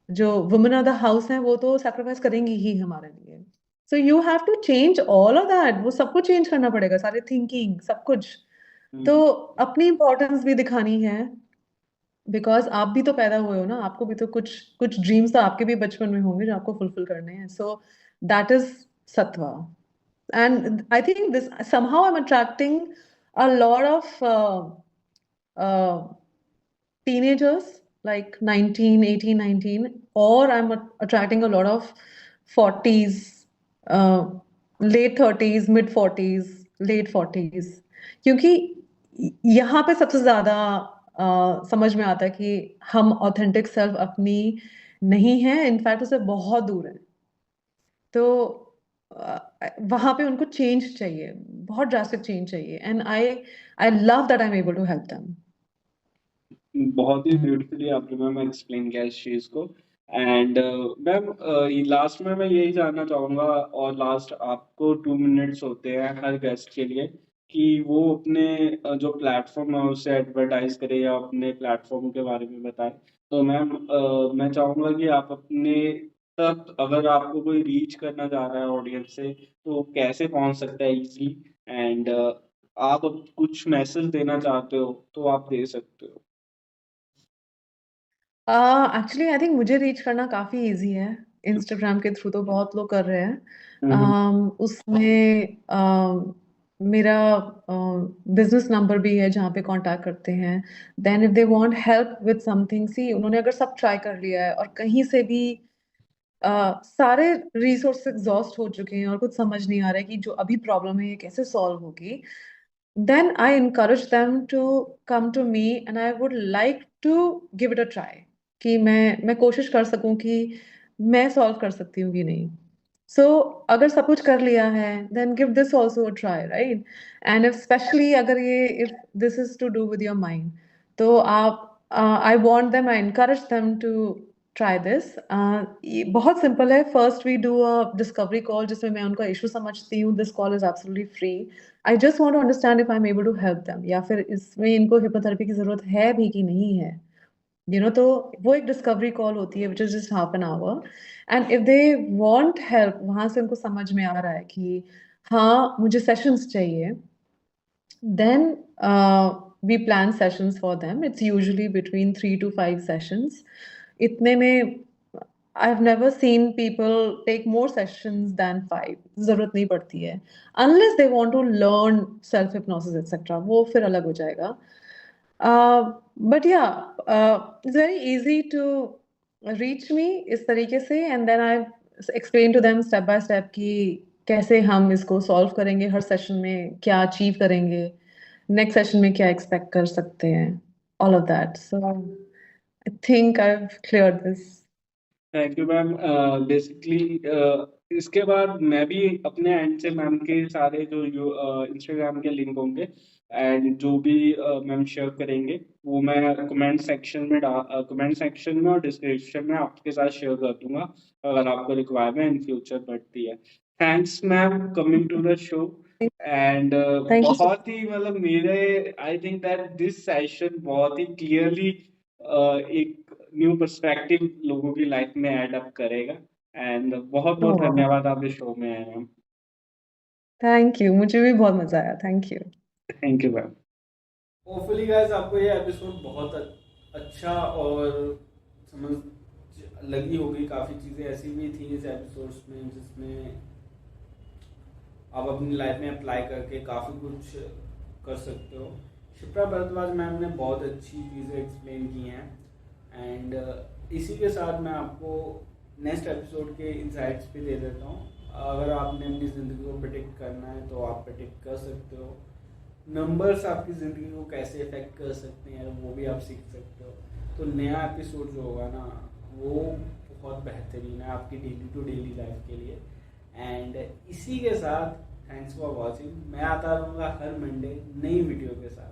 जो वुमेन ऑफ द हाउस हैं वो तो सैक्रिफाइस करेंगी ही हमारे लिए. So you have to change all of that. वो सबको चेंज करना पड़ेगा, सारे थिंकिंग, सब कुछ. तो अपनी इंपॉर्टेंस भी दिखानी है, बिकॉज आप भी तो पैदा हुए हो ना, आपको भी तो कुछ कुछ ड्रीम्स तो आपके भी बचपन में होंगे जो आपको फुलफिल करने हैं. So that is sattva. And I think this somehow I'm attracting a lot of teenagers like 19, 18, 19, or I'm attracting a lot of 40s, late 30s, mid 40s, late 40s. क्योंकि यहाँ पे सबसे ज्यादा समझ में आता है कि हम ऑथेंटिक सेल्फ अपनी नहीं है, इनफैक्ट उससे बहुत दूर है. तो वहां पे उनको चेंज चाहिए, बहुत ड्रास्टिक चेंज चाहिए. And I love that I am able to help them. बहुत ही ब्यूटीफुली आपने मैम एक्सप्लेन किया इस चीज़ को। एंड मैम लास्ट में मैं यही जानना चाहूँगा, और लास्ट आपको 2 मिनट्स होते हैं हर गेस्ट के लिए कि वो अपने जो प्लेटफ़ॉर्म है उसे एडवर्टाइज़ करे या अपने प्लेटफ़ॉर्म के बारे में बताएँ। तो मैम मैं चाहूँगा कि आप अपने तक अगर आपको कोई रीच करना चाह रहा है ऑडियंस से, तो कैसे पहुँच सकता है ईज़िली? एंड आप अब कुछ मैसेज देना चाहते हो, तो आप दे सकते हो। एक्चुअली आई थिंक मुझे रीच करना काफ़ी ईज़ी है। इंस्टाग्राम के थ्रू तो बहुत लोग कर रहे हैं। हुँ, हुँ। उसमें मेरा बिज़नेस नंबर भी है जहाँ पे कॉन्टैक्ट करते हैं। Then if they want help with something, see उन्होंने अगर सब ट्राई कर लिया है और कहीं से भी सारे रिसोर्स एग्ज़ॉस्ट हो चुके हैं और कुछ समझ नहीं आ रहा है कि जो अभी प्रॉब्लम है ये कैसे सॉल्व होगी, then I encourage them to come to me and I would like to give it a try कि मैं कोशिश कर सकूं कि मैं सॉल्व कर सकती हूँ कि नहीं। So अगर सब कुछ कर लिया है then give this also a try, right? And if especially अगर ये if this is to do with your mind, तो आप I want them, I encourage them to try this. ये बहुत सिंपल है। First we do a discovery call जिसमें मैं उनका इशू समझती हूँ। This call is absolutely free. I just want to understand if I am able to help them, या फिर इसमें इनको हिप्नोथेरेपी की जरूरत है भी कि नहीं है। तो वो एक डिस्कवरी कॉल होती है which is just half an hour. And if they want help, वहां से उनको समझ में आ रहा है कि हाँ मुझे सेशंस चाहिए, then we plan sessions for them. It's usually between 3 to 5 sessions. इतने में I've never seen people take more sessions than 5. जरूरत नहीं पड़ती है unless they want to learn self hypnosis etc. वो फिर अलग हो जाएगा. But yeah, it's very easy to reach me इस तरीके से, and then I explain to them step by step कि कैसे हम इसको सॉल्व करेंगे, हर सेशन में क्या अचीव करेंगे, नेक्स्ट सेशन में क्या एक्सपेक्ट कर सकते हैं, all of that. So I think I've cleared this. Thank you ma'am. Basically इसके बाद मैं भी अपने एंड से मैम के सारे जो इंस्टाग्राम के लिंक होंगे एंड जो भी मैम शेयर करेंगे वो मैं कमेंट सेक्शन में और डिस्क्रिप्शन में आपके साथ शेयर कर दूंगा अगर आपको रिक्वायरमेंट इन फ्यूचर बढ़ती है। Thanks ma'am coming to the show. And Thank you so बहुत ही मतलब मेरे I think that this session बहुत ही क्लियरली एक न्यू पर्सपेक्टिव लोगों की लाइफ में ऐड अप करेगा। एंड बहुत बहुत much. धन्यवाद आप इस शो में आए मैम। थैंक यू, मुझे भी बहुत मजा आया। Thank you. Thank you ma'am. Hopefully guys आपको ये एपिसोड बहुत अच्छा और समझ लगी होगी। काफ़ी चीज़ें ऐसी भी थी इस एपिसोड्स में जिसमें आप अपनी लाइफ में अप्लाई करके काफ़ी कुछ कर सकते हो। शिप्रा भरद्वाज मैम ने बहुत अच्छी चीज़ें एक्सप्लेन की हैं एंड इसी के साथ मैं आपको नेक्स्ट एपिसोड के इंसाइट्स भी दे देता हूँ। अगर आपने अपनी ज़िंदगी को प्रेडिक्ट करना है तो आप प्रेडिक्ट कर सकते हो। नंबर्स आपकी ज़िंदगी को कैसे इफेक्ट कर सकते हैं वो भी आप सीख सकते हो। तो नया एपिसोड जो होगा ना वो बहुत बेहतरीन है आपकी डेली टू डेली लाइफ के लिए। एंड इसी के साथ थैंक्स फॉर वॉचिंग। मैं आता रहूँगा हर मंडे नई वीडियो के साथ।